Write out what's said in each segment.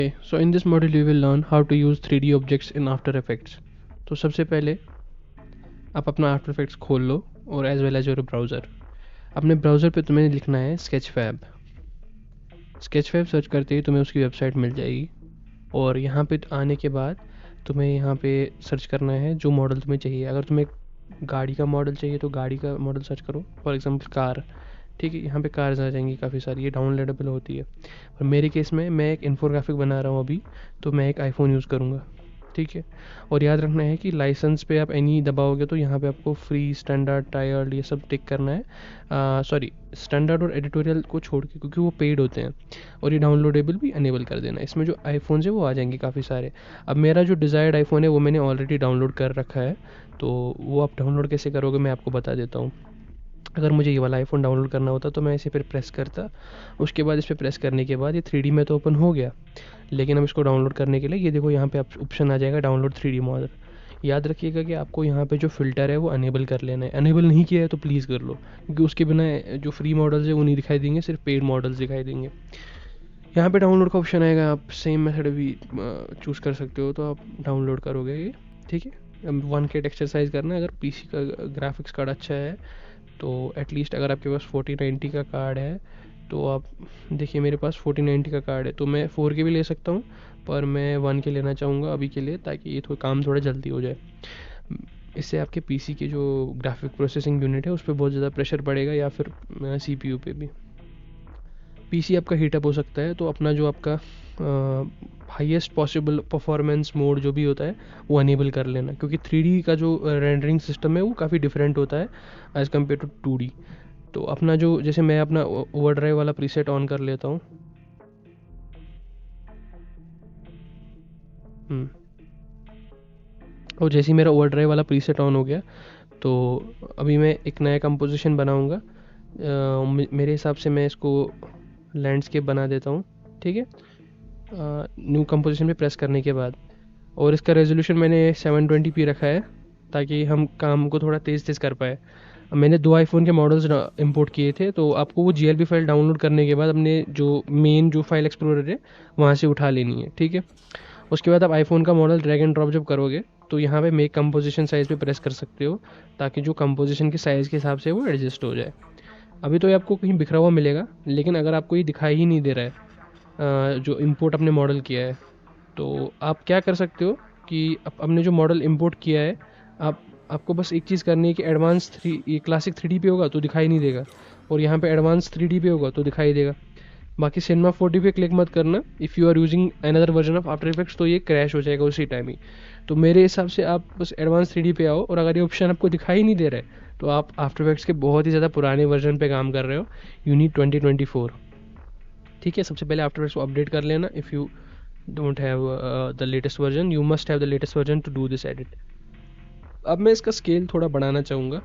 Okay, so in this module you will learn how to use 3D objects in After Effects. तो सबसे पहले आप अपना After Effects खोल लो और as well as your browser. अपने ब्राउज़र पे तुम्हें लिखना है स्केचफैब। स्केचफैब सर्च करते ही तुम्हें उसकी वेबसाइट मिल जाएगी और यहाँ पे आने के बाद तुम्हें यहाँ पे सर्च करना है जो मॉडल तुम्हें चाहिए। अगर तुम्हें गाड़ी का मॉडल चाहिए तो गाड़ी का मॉडल सर्च करो, फॉर एग्जांपल कार। ठीक है, यहाँ पे कार्स आ जाएंगी काफ़ी सारी, ये डाउनलोडेबल होती है। और मेरे केस में मैं एक इन्फोग्राफिक बना रहा हूँ अभी, तो मैं एक आईफोन यूज़ करूँगा। ठीक है, और याद रखना है कि लाइसेंस पे आप एनी दबाओगे तो यहाँ पे आपको फ्री, स्टैंडर्ड, टायर्ड ये सब टिक करना है। सॉरी, स्टैंडर्ड और एडिटोरियल को छोड़ के, क्योंकि वो पेड होते हैं। और ये डाउनलोडेबल भी अनेबल कर देना। इसमें जो आईफोन्स है वो आ जाएंगे काफ़ी सारे। अब मेरा जो डिज़ायर्ड आईफोन है वो मैंने ऑलरेडी डाउनलोड कर रखा है, तो वो आप डाउनलोड कैसे करोगे मैं आपको बता देता हूँ। अगर मुझे ये वाला आईफोन डाउनलोड करना होता तो मैं इसे फिर प्रेस करता, उसके बाद इस पर प्रेस करने के बाद ये 3D में तो ओपन हो गया। लेकिन अब इसको डाउनलोड करने के लिए ये देखो यहाँ पे ऑप्शन आ जाएगा डाउनलोड 3D मॉडल। याद रखिएगा कि आपको यहाँ पे जो फ़िल्टर है वो अनेबल कर लेना है। अनेबल नहीं किया है तो प्लीज़ कर लो, क्योंकि उसके बिना जो फ्री मॉडल्स है वो नहीं दिखाई देंगे, सिर्फ पेड मॉडल्स दिखाई देंगे। यहाँ पे डाउनलोड का ऑप्शन आएगा, आप सेम मेथड भी चूज़ कर सकते हो, तो आप डाउनलोड करोगे ये। ठीक है, अब 1K टेक्सचर साइज़ करना है। अगर पीसी का ग्राफिक्स कार्ड अच्छा है तो एटलीस्ट अगर आपके पास 4090 का कार्ड है तो आप देखिए, मेरे पास 4090 का कार्ड है तो मैं 4K भी ले सकता हूँ, पर मैं 1K लेना चाहूँगा अभी के लिए, ताकि ये काम थोड़ा जल्दी हो जाए। इससे आपके पीसी की जो ग्राफिक प्रोसेसिंग यूनिट है उस पर बहुत ज़्यादा प्रेशर पड़ेगा, या फिर CPU पे भी। पीसी आपका हीटअप हो सकता है, तो अपना जो आपका हाईएस्ट पॉसिबल परफॉर्मेंस मोड जो भी होता है वो अनेबल कर लेना, क्योंकि 3D का जो रेंडरिंग सिस्टम है वो काफ़ी डिफरेंट होता है एज़ कम्पेयर टू 2D। तो अपना जो, जैसे मैं अपना ओवर ड्राइव वाला प्रीसेट ऑन कर लेता हूँ। और जैसे ही मेरा ओवर ड्राइव वाला प्रीसेट ऑन हो गया तो अभी मैं एक नया कंपोजिशन बनाऊँगा। मेरे हिसाब से मैं इसको लैंडस्केप बना देता हूँ। ठीक है, न्यू कंपोजिशन पे प्रेस करने के बाद, और इसका रेजोल्यूशन मैंने 720p रखा है ताकि हम काम को थोड़ा तेज़ कर पाए। मैंने 2 आईफोन के मॉडल्स इंपोर्ट किए थे, तो आपको वो GLB फाइल डाउनलोड करने के बाद अपने जो मेन जो फाइल एक्सप्लोरर है वहाँ से उठा लेनी है। ठीक है, उसके बाद आप आईफोन का मॉडल ड्रैग एंड ड्रॉप जब करोगे तो यहाँ पे मेक कंपोजिशन साइज़ पे प्रेस कर सकते हो, ताकि जो कंपोजिशन के साइज़ के हिसाब से वो एडजस्ट हो जाए। अभी तो ये आपको कहीं बिखरा हुआ मिलेगा, लेकिन अगर आपको ये दिखाई ही नहीं दे रहा है जो इंपोर्ट अपने मॉडल किया है, तो आप क्या कर सकते हो कि अपने जो मॉडल इंपोर्ट किया है, आपको बस एक चीज़ करनी है कि एडवांस 3, ये क्लासिक 3D पे होगा तो दिखाई नहीं देगा, और यहाँ पे एडवांस 3D पे होगा तो दिखाई देगा। बाकी सिनेमा 4D पे क्लिक मत करना। If you are using another version of after effects तो ये क्रैश हो जाएगा उसी टाइम ही। तो मेरे हिसाब से आप बस एडवांस 3D पे आओ, और अगर ये ऑप्शन आपको दिखाई नहीं दे रहा है तो आप आफ्टर इफेक्ट्स के बहुत ही ज़्यादा पुराने वर्जन पे काम कर रहे हो। You need 2024। ठीक है, सबसे पहले आफ्टर इफेक्ट्स को अपडेट कर लेना। If you don't have the latest version, you must have the latest version two do this edit. अब मैं इसका स्केल थोड़ा बढ़ाना चाहूँगा,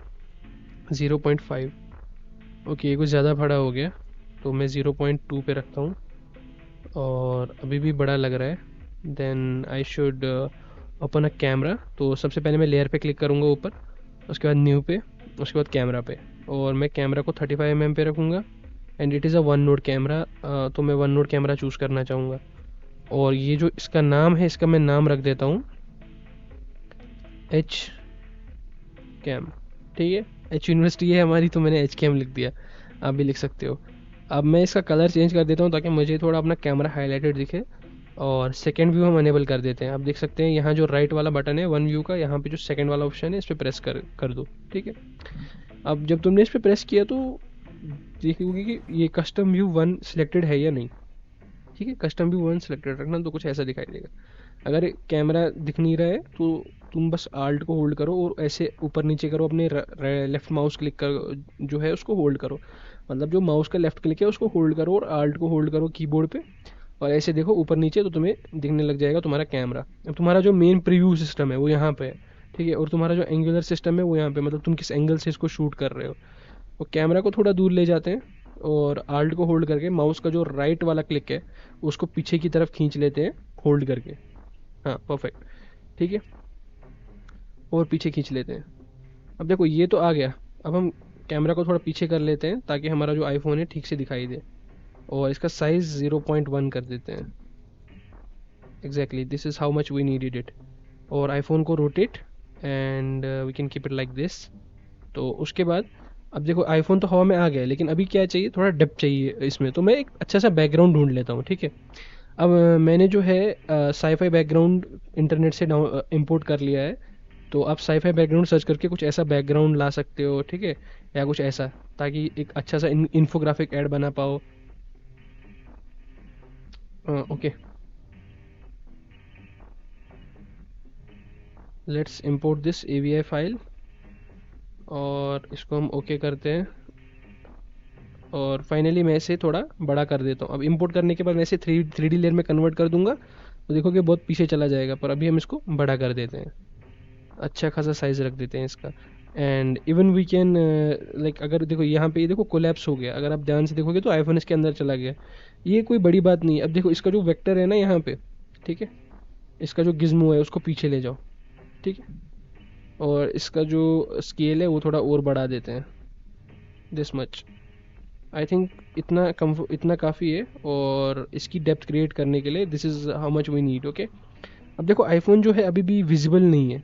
0.5। ओके, ये कुछ ज़्यादा बड़ा हो गया, तो मैं 0.2 पे रखता हूँ, और अभी भी बड़ा लग रहा है। Then I should open a camera. तो सबसे पहले मैं लेयर पे क्लिक करूँगा ऊपर, उसके बाद न्यू पे, उसके बाद कैमरा पे, और मैं कैमरा को 35mm पे रखूँगा। And it is a 1 node camera, तो मैं 1 नोड कैमरा चूज़ करना चाहूँगा। और ये जो इसका नाम है, इसका मैं नाम रख देता हूँ एच कैम। ठीक है, एच यूनिवर्सिटी है हमारी तो मैंने एच कैम लिख दिया, आप भी लिख सकते हो। अब मैं इसका कलर चेंज कर देता हूँ ताकि मुझे थोड़ा अपना कैमरा हाईलाइटेड दिखे, और सेकेंड व्यू हम अनेबल कर देते हैं। आप देख सकते हैं यहाँ जो राइट वाला बटन है 1 व्यू का, यहाँ पे जो सेकेंड वाला ऑप्शन है इस पर प्रेस कर दो। ठीक है, अब जब तुमने इस पर प्रेस किया तो देखोगे कि ये कस्टम व्यू 1 सिलेक्टेड है या नहीं। ठीक है, कस्टम व्यू 1 सिलेक्टेड रखना, तो कुछ ऐसा दिखाई देगा। अगर कैमरा दिख नहीं रहा है तो तुम बस आल्ट को होल्ड करो और ऐसे ऊपर नीचे करो, अपने लेफ्ट माउस क्लिक कर जो है उसको होल्ड करो, मतलब जो माउस का लेफ्ट क्लिक है उसको होल्ड करो, और आल्ट को होल्ड करो कीबोर्ड पे, और ऐसे देखो ऊपर नीचे, तो तुम्हें दिखने लग जाएगा तुम्हारा कैमरा। अब तुम्हारा जो मेन प्रीव्यू सिस्टम है वो यहाँ पे है। ठीक है, और तुम्हारा जो एंगुलर सिस्टम है वो यहाँ पे, मतलब तुम किस एंगल से इसको शूट कर रहे हो। वो कैमरा को थोड़ा दूर ले जाते हैं, और आल्ट को होल्ड करके माउस का जो राइट वाला क्लिक है उसको पीछे की तरफ खींच लेते हैं होल्ड करके। हाँ, परफेक्ट। ठीक है, और पीछे खींच लेते हैं। अब देखो ये तो आ गया। अब हम कैमरा को थोड़ा पीछे कर लेते हैं ताकि हमारा जो आईफोन है ठीक से दिखाई दे, और इसका साइज़ 0.1 कर देते हैं। Exactly this is how much we needed it. और आईफोन को rotate and we can keep it like this. तो उसके बाद अब देखो आईफोन तो हवा में आ गया है, लेकिन अभी क्या चाहिए, थोड़ा डेप्थ चाहिए इसमें। तो मैं एक अच्छा सा बैकग्राउंड ढूंढ लेता हूँ, ठीक है। अब मैंने जो है साईफाई बैकग्राउंड इंटरनेट से इंपोर्ट कर लिया है। तो आप साईफाई बैकग्राउंड सर्च करके कुछ ऐसा बैकग्राउंड ला सकते हो, ठीक है, या कुछ ऐसा, ताकि एक अच्छा सा इन्फोग्राफिक ऐड बना पाओ। Okay, let's import this AVI file और इसको हम ओके करते हैं। और फाइनली मैं इसे थोड़ा बड़ा कर देता हूँ। अब इंपोर्ट करने के बाद मैं इसे 3D लेयर में कन्वर्ट कर दूंगा, तो देखोगे बहुत पीछे चला जाएगा। पर अभी हम इसको बड़ा कर देते हैं, अच्छा खासा साइज रख देते हैं इसका। And even we can like, अगर देखो यहाँ पे ये देखो कोलैप्स हो गया, अगर आप ध्यान से देखोगे तो आईफोन इसके अंदर चला गया। ये कोई बड़ी बात नहीं है। अब देखो इसका जो वेक्टर है ना यहाँ पे, ठीक है, इसका जो गिज्मो है उसको पीछे ले जाओ, ठीक है। और इसका जो स्केल है वो थोड़ा और बढ़ा देते हैं, दिस मच। आई थिंक इतना काफ़ी है। और इसकी डेप्थ क्रिएट करने के लिए this is how much we need, okay. अब देखो आईफोन जो है अभी भी विजिबल नहीं है,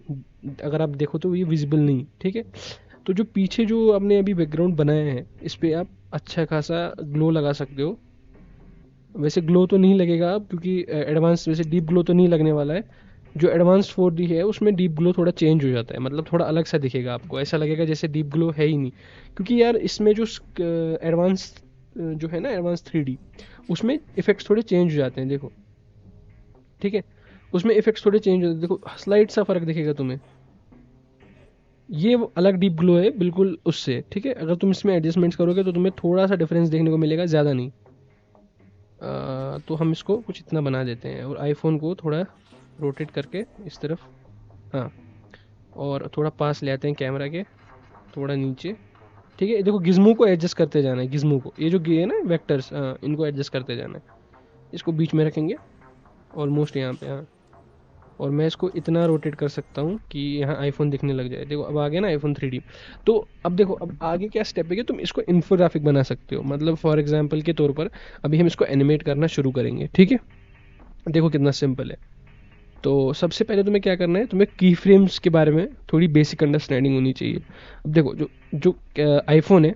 अगर आप देखो तो ये विजिबल नहीं, ठीक है। तो जो पीछे जो आपने अभी बैकग्राउंड बनाया है, इस पर आप अच्छा खासा ग्लो लगा सकते हो। वैसे ग्लो तो नहीं लगेगा अब, क्योंकि एडवांस वैसे डीप ग्लो तो नहीं लगने वाला है। जो एडवांस 4D है उसमें डीप ग्लो थोड़ा चेंज हो जाता है, मतलब थोड़ा अलग सा दिखेगा आपको, ऐसा लगेगा जैसे डीप ग्लो है ही नहीं। क्योंकि यार इसमें जो एडवांस जो है ना, एडवांस 3D, उसमें इफेक्ट्स थोड़े चेंज हो जाते हैं, देखो, ठीक है। उसमें इफेक्ट्स थोड़े चेंज होते हैं, देखो स्लाइट सा फर्क दिखेगा तुम्हें। ये वो अलग डीप ग्लो है बिल्कुल उससे, ठीक है। अगर तुम इसमें एडजस्टमेंट्स करोगे तो तुम्हें थोड़ा सा डिफरेंस देखने को मिलेगा, ज़्यादा नहीं। तो हम इसको कुछ इतना बना देते हैं और आईफोन को थोड़ा रोटेट करके इस तरफ, हाँ, और थोड़ा पास ले आते हैं कैमरा के, थोड़ा नीचे, ठीक है। देखो गिज्मो को एडजस्ट करते जाना है, गिज्मो को, ये जो है ना वेक्टर्स, इनको एडजस्ट करते जाना है। इसको बीच में रखेंगे ऑलमोस्ट यहाँ पे, हाँ। और मैं इसको इतना रोटेट कर सकता हूँ कि यहाँ आईफोन दिखने लग जाए। देखो अब आ गया ना आईफोन 3D। तो अब देखो अब आगे क्या स्टेप है कि तुम इसको इन्फोग्राफिक बना सकते हो, मतलब फॉर एग्जांपल के तौर पर अभी हम इसको एनिमेट करना शुरू करेंगे, ठीक है। देखो कितना सिंपल है। तो सबसे पहले तुम्हें क्या करना है, तुम्हें की फ्रेम्स के बारे में थोड़ी बेसिक अंडरस्टैंडिंग होनी चाहिए। अब देखो जो जो आईफोन है,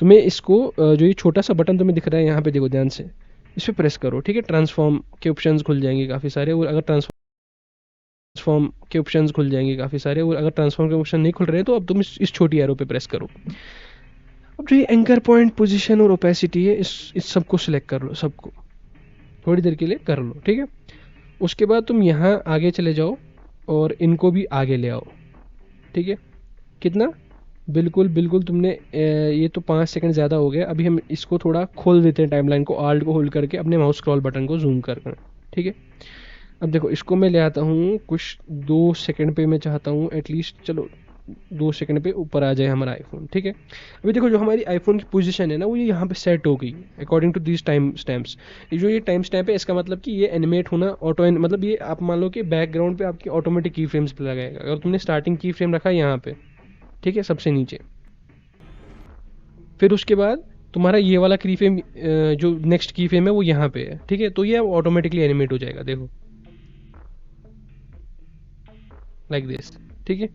तुम्हें इसको जो ये छोटा सा बटन तुम्हें दिख रहा है यहाँ पे, देखो ध्यान से, इस पर प्रेस करो, ठीक है। ट्रांसफॉर्म के ऑप्शंस खुल जाएंगे काफ़ी सारे, और अगर ट्रांसफॉर्म के ऑप्शंस खुल जाएंगे काफ़ी सारे, और अगर ट्रांसफॉर्म के ऑप्शन नहीं खुल रहे हैं तो अब तुम इस छोटी एरो पे प्रेस करो। अब जो ये एंकर पॉइंट, पोजीशन और ओपेसिटी है, इस सबको सिलेक्ट कर लो, सबको थोड़ी देर के लिए कर लो, ठीक है। उसके बाद तुम यहाँ आगे चले जाओ और इनको भी आगे ले आओ, ठीक है। कितना, बिल्कुल बिल्कुल तुमने ये तो 5 सेकंड ज़्यादा हो गया। अभी हम इसको थोड़ा खोल देते हैं, टाइमलाइन को आल्ट को होल्ड करके अपने माउस स्क्रॉल बटन को जूम कर, ठीक है। अब देखो इसको मैं ले आता हूँ कुछ 2 सेकंड पे, मैं चाहता हूँ एटलीस्ट, चलो 2 सेकंड पे ऊपर आ जाए हमारा आईफोन, ठीक है। अभी देखो जो हमारी आईफोन की पोजीशन है ना, वो ये यहाँ पे सेट हो गई according to this time stamps. ये जो ये टाइम स्टैम्प है, इसका मतलब कि ये एनिमेट होना ऑटो, मतलब ये आप मान लो कि बैकग्राउंड पे आपकी ऑटोमेटिक की फ्रेम्स पे लगाएगा। अगर तुमने स्टार्टिंग की फ्रेम रखा है यहाँ पे, ठीक है, सबसे नीचे, फिर उसके बाद तुम्हारा ये वाला की फ्रेम, जो नेक्स्ट की फ्रेम है वो यहाँ पे है, ठीक है। तो ये ऑटोमेटिकली एनिमेट हो जाएगा, देखो लाइक दिस, ठीक है।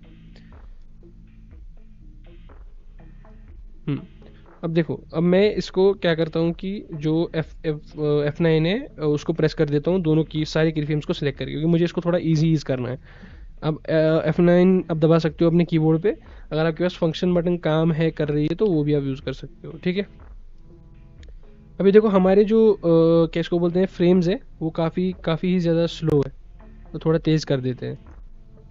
अब देखो, अब मैं इसको क्या करता हूँ कि जो F9 है उसको प्रेस कर देता हूँ, दोनों की सारी की फ्रेम्स को सिलेक्ट करके, क्योंकि मुझे इसको थोड़ा ईज करना है। अब F9 अब दबा सकते हो अपने कीबोर्ड पे। अगर आपके पास फंक्शन बटन काम है, कर रही है, तो वो भी आप यूज़ कर सकते हो, ठीक है। अभी देखो हमारे जो क्या इसको बोलते हैं, फ्रेम्स है, वो काफ़ी ही ज़्यादा स्लो है, तो थोड़ा तेज़ कर देते हैं।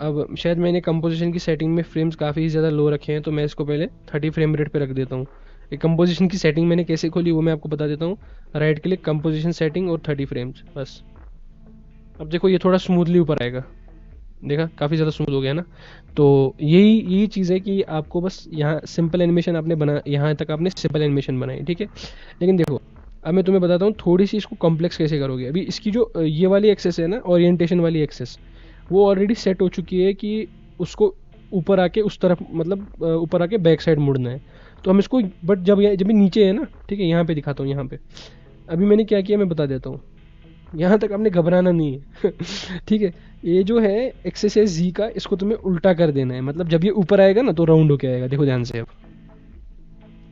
अब शायद मैंने कंपोजिशन की सेटिंग में फ्रेम्स काफ़ी ज़्यादा लो रखे हैं, तो मैं इसको पहले 30 फ्रेम रेट पे रख देता हूँ। ये कंपोजिशन की सेटिंग मैंने कैसे खोली वो मैं आपको बता देता हूँ। राइट क्लिक, कंपोजिशन सेटिंग और 30 फ्रेम्स, बस। अब देखो ये थोड़ा स्मूथली ऊपर आएगा, देखा काफ़ी ज़्यादा स्मूथ हो गया ना। तो यही चीज़ है कि आपको बस यहाँ सिंपल एनिमेशन आपने बना, यहाँ तक आपने सिंपल एनिमेशन बनाई, ठीक है। लेकिन देखो अब मैं तुम्हें बताता हूँ थोड़ी सी इसको कॉम्प्लेक्स कैसे करोगे। अभी इसकी जो ये वाली एक्सेस है ना, ओरिएंटेशन वाली एक्सेस, वो ऑलरेडी सेट हो चुकी है कि उसको ऊपर आके उस तरफ, मतलब ऊपर आके बैक साइड मुड़ना है। तो हम इसको, बट जब ये नीचे है ना, ठीक है, यहाँ पे दिखाता हूँ, यहाँ पे अभी मैंने क्या किया मैं बता देता हूँ। यहाँ तक आपने घबराना नहीं है। ठीक है, ये जो है एक्सेस है जी का, इसको तुम्हें उल्टा कर देना है, मतलब जब ये ऊपर आएगा ना तो राउंड होके आएगा, देखो ध्यान से अब।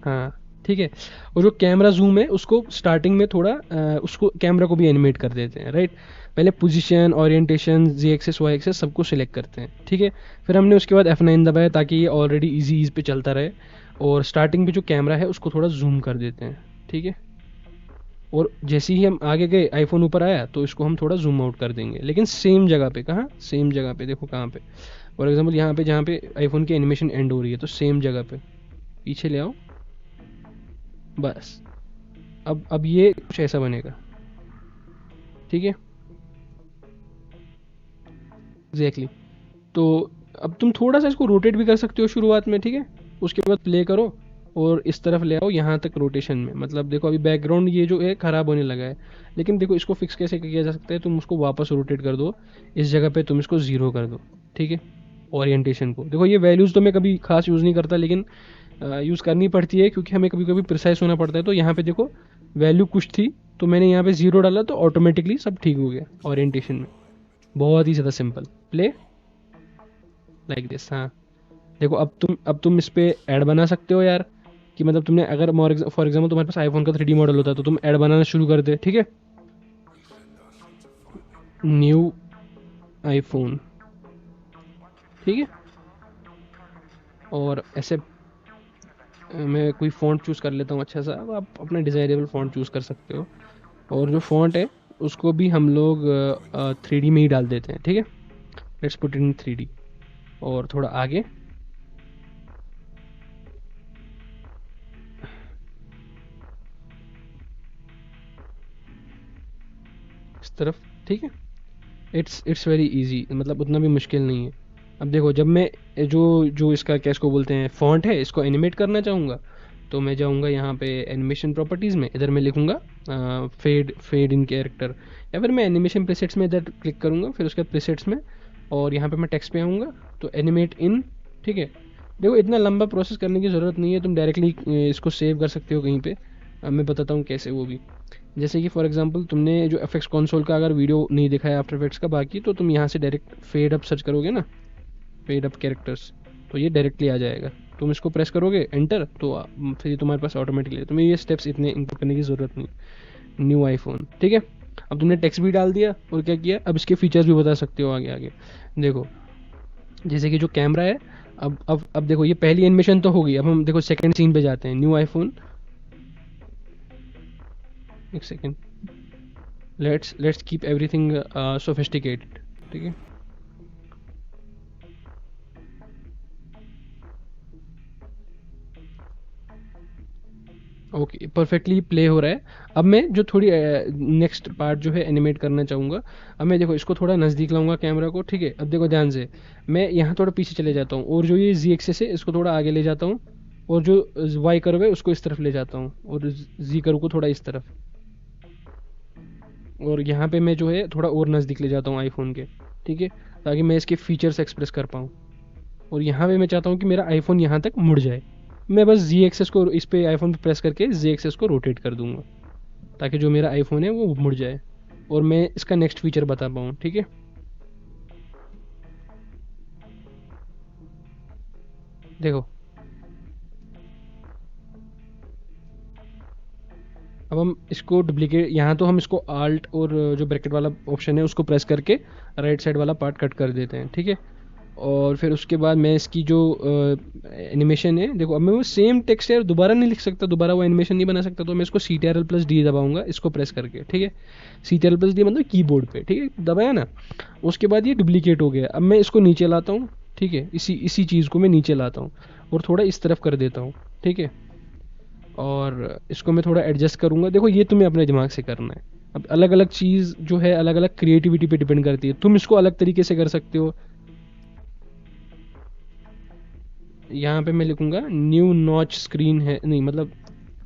हाँ ठीक है। और जो कैमरा जूम है उसको स्टार्टिंग में थोड़ा उसको कैमरा को भी एनिमेट कर देते हैं, राइट। पहले पोजीशन, ओरिएंटेशन, जी एक्सेस, वाई एक्सेस सबको सिलेक्ट करते हैं, ठीक है। फिर हमने उसके बाद F9 दबाया ताकि ये ऑलरेडी इजी ईज पे चलता रहे। और स्टार्टिंग पे जो कैमरा है उसको थोड़ा जूम कर देते हैं, ठीक है। और जैसे ही हम आगे गए, आईफोन ऊपर आया तो इसको हम थोड़ा जूम आउट कर देंगे, लेकिन सेम जगह पे। कहाँ? सेम जगह पे, देखो कहाँ पे। फॉर एग्जाम्पल यहाँ पे जहाँ पे आईफोन की एनिमेशन एंड हो रही है, तो सेम जगह पे पीछे ले आओ, बस। अब ये कुछ ऐसा बनेगा, ठीक है। एग्जैक्टली तो अब तुम थोड़ा सा इसको रोटेट भी कर सकते हो शुरुआत में, ठीक है। उसके बाद प्ले करो और इस तरफ ले आओ यहाँ तक रोटेशन में। मतलब देखो अभी बैकग्राउंड ये जो है ख़राब होने लगा है, लेकिन देखो इसको फिक्स कैसे किया जा सकता है। तुम उसको वापस रोटेट कर दो, इस जगह पे तुम इसको ज़ीरो कर दो, ठीक है। ओरिएंटेशन को देखो, ये वैल्यूज़ तो मैं कभी खास यूज़ नहीं करता, लेकिन यूज़ करनी पड़ती है क्योंकि हमें कभी कभी प्रिसाइज होना पड़ता है। तो यहाँ पे देखो वैल्यू कुछ थी, तो मैंने यहाँ पे ज़ीरो डाला तो ऑटोमेटिकली सब ठीक हो गया ओरिएंटेशन में। बहुत ही ज़्यादा सिंपल। Play like this. हाँ देखो अब तुम इस पे ऐड बना सकते हो यार, कि मतलब तुमने अगर फॉर एग्जाम्पल तुम्हारे पास आईफोन का 3D मॉडल होता तो तुम ऐड बनाना शुरू कर दे, ठीक है। न्यू आईफोन, ठीक है। और ऐसे मैं कोई फ़ॉन्ट चूज़ कर लेता हूँ अच्छा सा। अब आप अपना डिज़ायरेबल फ़ॉन्ट चूज़ कर सकते हो। और जो फ़ॉन्ट है उसको भी हम लोग 3D में ही डाल देते हैं, ठीक है। Let's put in 3D। और थोड़ा आगे इस तरफ, ठीक है। इट्स वेरी इजी, मतलब उतना भी मुश्किल नहीं है। अब देखो जब मैं जो जो इसका क्या इसको बोलते हैं फॉन्ट है, इसको एनिमेट करना चाहूँगा तो मैं जाऊँगा यहाँ पे एनिमेशन प्रॉपर्टीज़ में, इधर मैं लिखूँगा फेड इन कैरेक्टर। या फिर मैं एनिमेशन प्रीसेट्स में इधर क्लिक करूँगा, फिर उसके बाद प्रीसेट्स में, और यहाँ पे मैं टेक्स्ट पे आऊँगा तो एनिमेट इन, ठीक है। देखो इतना लंबा प्रोसेस करने की ज़रूरत नहीं है, तुम डायरेक्टली इसको सेव कर सकते हो कहीं पे। अब मैं बताता हूँ कैसे वो भी। जैसे कि फॉर एग्जांपल तुमने जो एफ एक्स कंसोल का अगर वीडियो नहीं देखा है आफ्टर इफेक्ट्स का बाकी, तो तुम यहाँ से डायरेक्ट फेड अप सर्च करोगे ना, फेड अप कैरेक्टर्स, तो ये डायरेक्टली आ जाएगा। तुम इसको प्रेस करोगे एंटर तो फिर ये तुम्हारे पास ऑटोमेटिकली, तुम्हें ये स्टेप्स इतने इनपुट करने की ज़रूरत नहीं। न्यू आईफोन, ठीक है। अब तुमने टेक्स्ट भी डाल दिया और क्या किया, अब इसके फीचर्स भी बता सकते हो आगे आगे। देखो जैसे कि जो कैमरा है, अब देखो ये पहली एनिमेशन तो होगी। अब हम देखो सेकंड सीन पे जाते हैं। न्यू आईफोन, एक second, let's keep everything sophisticated, ठीक है। ओके परफेक्टली प्ले हो रहा है। अब मैं जो थोड़ी नेक्स्ट पार्ट जो है एनिमेट करना चाहूँगा। अब मैं देखो इसको थोड़ा नज़दीक लाऊंगा कैमरा को, ठीक है। अब देखो ध्यान से, मैं यहाँ थोड़ा पीछे चले जाता हूँ, और जो ये जी एक्सेस है इसको थोड़ा आगे ले जाता हूँ, और जो वाई कर्व है उसको इस तरफ ले जाता हूँ, और जी कर्व को थोड़ा इस तरफ। और यहाँ पे मैं जो है थोड़ा और नज़दीक ले जाता हूँ आईफोन के, ठीक है, ताकि मैं इसके फीचर्स एक्सप्रेस कर पाऊँ। और यहाँ पे मैं चाहता हूँ कि मेरा आईफोन यहाँ तक मुड़ जाए। मैं बस जी एक्सेस को इस पे आईफोन पे प्रेस करके जी एक्सेस को रोटेट कर दूंगा, ताकि जो मेरा आईफोन है वो मुड़ जाए और मैं इसका नेक्स्ट फीचर बता पाऊँ, ठीक है। देखो अब हम इसको डुप्लीकेट, यहाँ तो हम इसको आल्ट और जो ब्रैकेट वाला ऑप्शन है उसको प्रेस करके राइट साइड वाला पार्ट कट कर देते हैं, ठीक है। और फिर उसके बाद मैं इसकी जो एनिमेशन है, देखो अब मैं वो सेम टेक्स्ट है दोबारा नहीं लिख सकता, दोबारा वो एनिमेशन नहीं बना सकता, तो मैं इसको CTRL+D दबाऊंगा इसको प्रेस करके, ठीक है। CTRL+D मतलब कीबोर्ड पे, ठीक है, दबाया ना। उसके बाद ये डुप्लीकेट हो गया। अब मैं इसको नीचे लाता हूँ, ठीक है, इसी इसी चीज़ को मैं नीचे लाता हूँ और थोड़ा इस तरफ कर देता हूँ, ठीक है। और इसको मैं थोड़ा एडजस्ट करूँगा। देखो ये तुम्हें अपने दिमाग से करना है। अब अलग अलग चीज़ जो है अलग अलग क्रिएटिविटी पे डिपेंड करती है, तुम इसको अलग तरीके से कर सकते हो। यहाँ पे मैं लिखूंगा न्यू नॉच स्क्रीन है, नहीं मतलब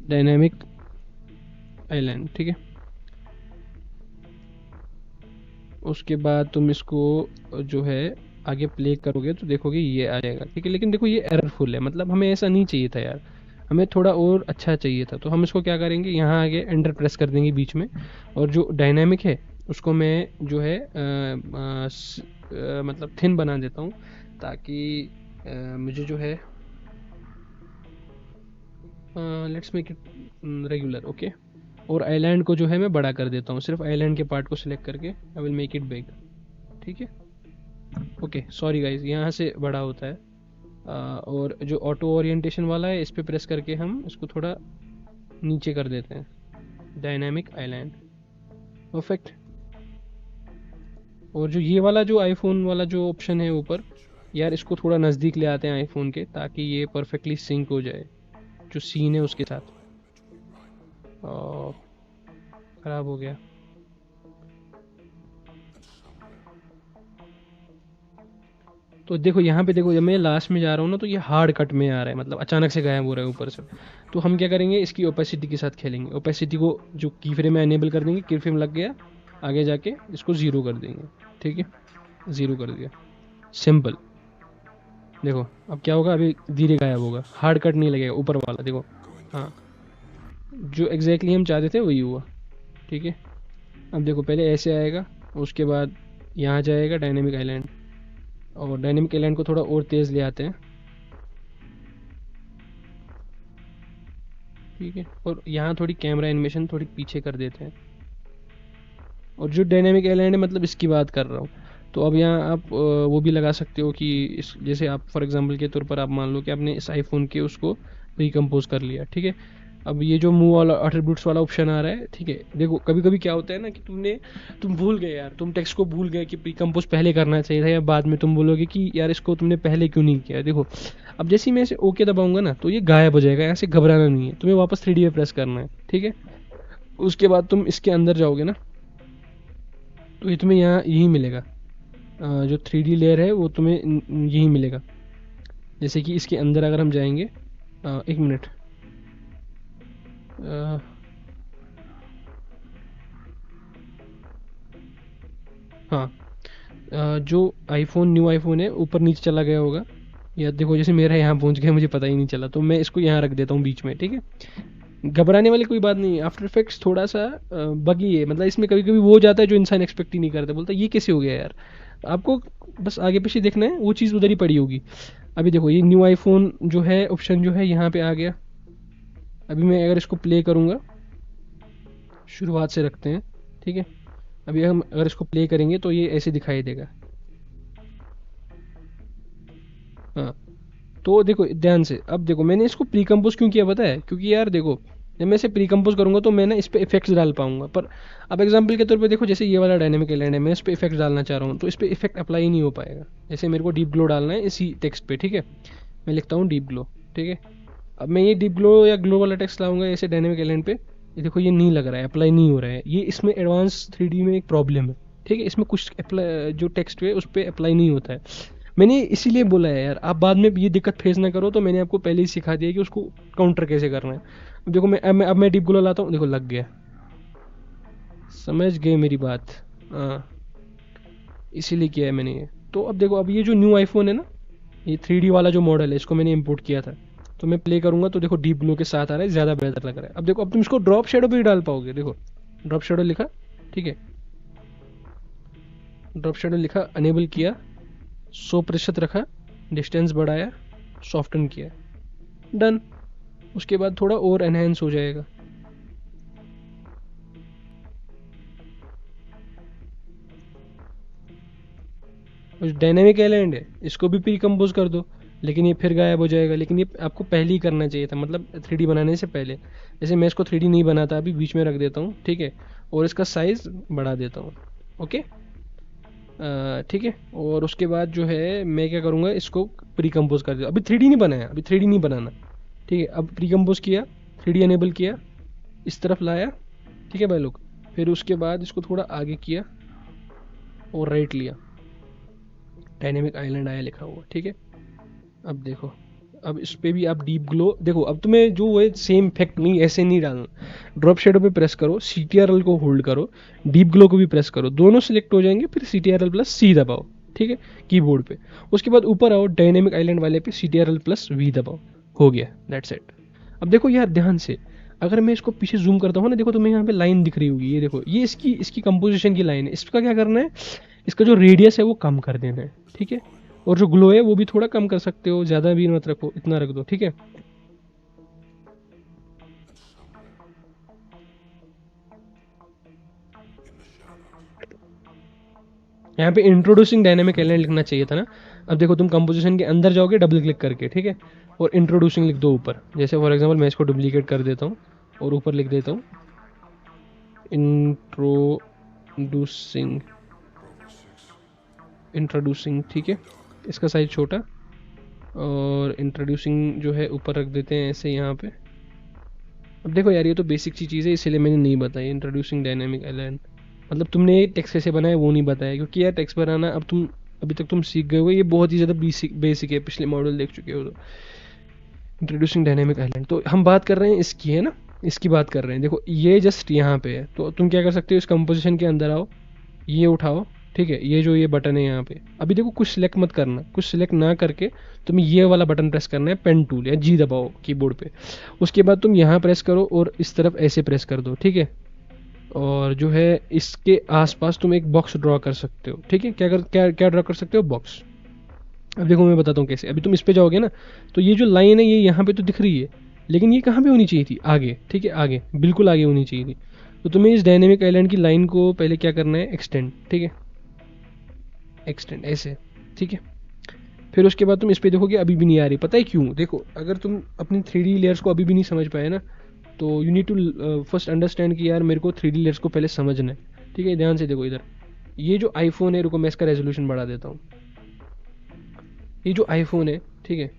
डायनामिक आइलैंड, ठीक है। उसके बाद तुम इसको जो है आगे प्ले करोगे तो देखोगे ये आ जाएगा, ठीक है। लेकिन देखो ये एररफुल है, मतलब हमें ऐसा नहीं चाहिए था यार, हमें थोड़ा और अच्छा चाहिए था। तो हम इसको क्या करेंगे, यहाँ आगे एंटर प्रेस कर देंगे बीच में, और जो डायनामिक है उसको मैं जो है मतलब थिन बना देता हूँ, ताकि मुझे जो है let's make it regular, okay. और आइलैंड को जो है मैं बड़ा कर देता हूँ, सिर्फ आइलैंड के पार्ट को सिलेक्ट करके I will make it big, ठीक है। ओके सॉरी गाइज, यहाँ से बड़ा होता है। और जो ऑटो ओरिएंटेशन वाला है, इस पर प्रेस करके हम इसको थोड़ा नीचे कर देते हैं, डायनामिक आइलैंड, परफेक्ट। और जो ये वाला जो आईफोन वाला जो ऑप्शन है ऊपर, यार इसको थोड़ा नज़दीक ले आते हैं आईफोन के, ताकि ये परफेक्टली सिंक हो जाए जो सीन है उसके साथ। ख़राब हो गया। तो देखो यहाँ पे देखो, जब मैं लास्ट में जा रहा हूँ ना, तो ये हार्ड कट में आ रहा है, मतलब अचानक से गायब हो रहा है ऊपर से। तो हम क्या करेंगे, इसकी ओपेसिटी के साथ खेलेंगे। ओपेसिटी को जो की फ्रेम में एनेबल कर देंगे, की फ्रेम लग गया, आगे जाके इसको ज़ीरो कर देंगे, ठीक है। ज़ीरो कर दिया, सिंपल। देखो अब क्या होगा, अभी धीरे गायब होगा, हार्ड कट नहीं लगेगा ऊपर वाला, देखो। हाँ, जो एग्जैक्टली हम चाहते थे वही हुआ, ठीक है। अब देखो पहले ऐसे आएगा, उसके बाद यहाँ जाएगा डायनेमिक आइलैंड, और डायनेमिक आइलैंड को थोड़ा और तेज़ ले आते हैं, ठीक है। और यहाँ थोड़ी कैमरा एनिमेशन थोड़ी पीछे कर देते हैं। और जो डायनेमिक आइलैंड है, मतलब इसकी बात कर रहा हूँ। तो अब यहाँ आप वो भी लगा सकते हो कि इस, जैसे आप फॉर एग्जांपल के तौर पर आप मान लो कि आपने इस आईफोन के उसको रिकम्पोज कर लिया, ठीक है। अब ये जो मूव वाला एट्रीब्यूट्स वाला ऑप्शन आ रहा है, ठीक है। देखो कभी कभी क्या होता है ना, कि तुम भूल गए यार, तुम टेक्स्ट को भूल गए कि प्रीकम्पोज पहले करना चाहिए था, या बाद में तुम बोलोगे कि यार इसको तुमने पहले क्यों नहीं किया। देखो अब जैसे ही मैं इसे ओके दबाऊंगा ना, तो ये गायब हो जाएगा, यहाँ से घबराना नहीं है, तुम्हें वापस 3D पे प्रेस करना है, ठीक है। उसके बाद तुम इसके अंदर जाओगे ना, तो ये तुम्हें यहाँ यही मिलेगा, जो 3D लेयर है वो तुम्हें यही मिलेगा। जैसे कि इसके अंदर अगर हम जाएंगे, एक मिनट, हाँ, जो आईफोन न्यू आईफोन है ऊपर नीचे चला गया होगा, या देखो जैसे मेरा यहाँ पहुँच गया, मुझे पता ही नहीं चला, तो मैं इसको यहाँ रख देता हूँ बीच में, ठीक है। घबराने वाली कोई बात नहीं है। आफ्टर इफेक्ट्स थोड़ा सा बगी है, मतलब इसमें कभी कभी वो हो जाता है जो इंसान एक्सपेक्ट ही नहीं करता, बोलता है ये कैसे हो गया यार। आपको बस आगे पीछे देखना है, वो चीज़ उधर ही पड़ी होगी। अभी देखो ये न्यू आईफोन जो है ऑप्शन जो है यहाँ पे आ गया। अभी मैं अगर इसको प्ले करूँगा, शुरुआत से रखते हैं, ठीक है। अभी हम अगर इसको प्ले करेंगे तो ये ऐसे दिखाई देगा। हाँ, तो देखो ध्यान से, अब देखो मैंने इसको प्री कंपोज क्यों किया पता है, क्योंकि यार देखो जब मैं इसे प्री कंपोज करूंगा तो मैं ना इस पर इफेक्ट्स डाल पाऊंगा। पर अब एग्जांपल के तौर पे देखो, जैसे ये वाला डायनेमिक आइलैंड है, मैं इस पर इफेक्ट्स डालना चाह रहा हूँ, तो इस पर इफेक्ट अप्लाई ही नहीं हो पाएगा। जैसे मेरे को डीप ग्लो डालना है इसी टेक्स्ट पे, ठीक है। मैं लिखता हूँ डीप ग्लो, ठीक है। अब मैं ये डीप ग्लो या ग्लो वाला टेक्स्ट लाऊंगा ऐसे डायनेमिक आइलैंड पे, ये देखो ये नहीं लग रहा है, अप्लाई नहीं हो रहा है। ये इसमें एडवांस 3D में एक प्रॉब्लम है, ठीक है। इसमें कुछ अप्लाई जो टेक्स्ट है उस पर अप्लाई नहीं होता है। मैंने इसीलिए बोला है यार, आप बाद में ये दिक्कत फेस ना करो, तो मैंने आपको पहले ही सिखा दिया कि उसको काउंटर कैसे करना है। अब देखो अब मैं डीप ग्लो लाता हूँ, देखो लग गया। समझ गए मेरी बात? हाँ, इसीलिए किया है मैंने ये। तो अब देखो, अब ये जो न्यू आईफोन है ना, ये 3D वाला जो मॉडल है, इसको मैंने इंपोर्ट किया था। तो मैं प्ले करूंगा तो देखो डीप ग्लो के साथ आ रहा है, ज़्यादा बेहतर लग रहा है। अब देखो, अब तुम इसको ड्रॉप शेडो भी डाल पाओगे, देखो ड्रॉप शेडो लिखा, ठीक है। ड्रॉप शेडो लिखा, अनेबल किया, 100% रखा, डिस्टेंस बढ़ाया, सॉफ्टन किया, डन। उसके बाद थोड़ा और एनहेंस हो जाएगा। डायनेमिक आइलैंड है, इसको भी प्री कंपोज कर दो, लेकिन ये फिर गायब हो जाएगा। लेकिन ये आपको पहले ही करना चाहिए था, मतलब 3D बनाने से पहले। जैसे मैं इसको 3D नहीं बनाता, अभी बीच में रख देता हूँ, ठीक है। और इसका साइज़ बढ़ा देता हूँ, ओके, ठीक है। और उसके बाद जो है मैं क्या करूँगा, इसको प्री कंपोज कर दिया। अभी 3D नहीं बनाया, अभी 3D नहीं बनाना, ठीक है। अब प्री कंपोज किया, 3D अनेबल किया, इस तरफ लाया, ठीक है भाई लोग। फिर उसके बाद इसको थोड़ा आगे किया और राइट लिया, डायनेमिक आइलैंड आया लिखा हुआ, ठीक है। अब देखो, अब इस पे भी आप डीप ग्लो देखो। अब तुम्हें जो है सेम इफेक्ट नहीं, ऐसे नहीं डालना। ड्रॉप शेडो पे प्रेस करो, CTRL को होल्ड करो, डीप ग्लो को भी प्रेस करो, दोनों सिलेक्ट हो जाएंगे, फिर CTRL+C दबाओ, ठीक है, कीबोर्ड पे। उसके बाद ऊपर आओ, डायनेमिक आइलैंड वाले पे CTRL+V दबाओ, हो गया, दैट्स इट। अब देखो यार ध्यान से, अगर मैं इसको पीछे जूम करता हूँ ना, देखो तुम्हें यहाँ पे लाइन दिख रही होगी, ये देखो, ये इसकी इसकी कंपोजिशन की लाइन है। इसका क्या करना है, इसका जो रेडियस है वो कम कर देना है, ठीक है। और जो ग्लो है वो भी थोड़ा कम कर सकते हो, ज़्यादा भी मत रखो, इतना रख दो, ठीक है। यहाँ पे इंट्रोड्यूसिंग डायनेमिक एलिमेंट लिखना चाहिए था ना। अब देखो तुम कंपोजिशन के अंदर जाओगे डबल क्लिक करके, ठीक है, और इंट्रोड्यूसिंग लिख दो ऊपर। जैसे फॉर एग्जांपल मैं इसको डुप्लीकेट कर देता हूँ और ऊपर लिख देता हूँ इंट्रोड्यूसिंग, इंट्रोड्यूसिंग, ठीक है। इसका साइज छोटा, और इंट्रोड्यूसिंग जो है ऊपर रख देते हैं ऐसे यहाँ पे। अब देखो यार, ये तो बेसिक सी चीज़ है, इसलिए मैंने नहीं बताई इंट्रोड्यूसिंग डायनेमिक एलिमेंट। मतलब तुमने ये टेक्स्ट कैसे बनाया वो नहीं बताया, क्योंकि यार टेक्स्ट बनाना अब तुम अभी तक तुम सीख गए हो, ये बहुत ही ज़्यादा बेसिक है, पिछले मॉडल देख चुके हो तो। इंट्रोड्यूसिंग डायनेमिक आइलैंड, तो हम बात कर रहे हैं इसकी, है ना, इसकी बात कर रहे हैं। देखो ये जस्ट यहाँ पे है, तो तुम क्या कर सकते हो, इस कंपोजिशन के अंदर आओ, ये उठाओ, ठीक है। ये जो ये बटन है यहाँ पे, अभी देखो कुछ सिलेक्ट मत करना, कुछ सिलेक्ट ना करके तुम्हें ये वाला बटन प्रेस करना है, पेन टूल या जी दबाओ कीबोर्ड पे। उसके बाद तुम यहाँ प्रेस करो और इस तरफ ऐसे प्रेस कर दो, ठीक है। और जो है इसके आसपास तुम एक बॉक्स ड्रॉ कर सकते हो, ठीक है। क्या ड्रॉ कर सकते हो, बॉक्स। अब देखो मैं बताता हूँ कैसे। अभी तुम इस पे जाओगे ना, तो ये जो लाइन है ये यहाँ पे तो दिख रही है, लेकिन ये कहाँ पे होनी चाहिए थी, आगे, ठीक है, आगे, बिल्कुल आगे होनी चाहिए थी। तो तुम्हें इस डायनेमिक आइलैंड की लाइन को पहले क्या करना है, एक्सटेंड, ठीक है, एक्सटेंड ऐसे, ठीक है। फिर उसके बाद तुम इस पे देखोगे अभी भी नहीं आ रही, पता है क्यों? देखो अगर तुम अपनी 3D लेयर्स को अभी भी नहीं समझ पाए ना, तो you need to first understand कि यार मेरे को 3D लेयर्स को पहले समझना है, ठीक है। ध्यान से देखो इधर, ये जो आईफोन है, रुको मैं इसका रेजोल्यूशन बढ़ा देता हूँ। ये जो आईफोन है, ठीक है,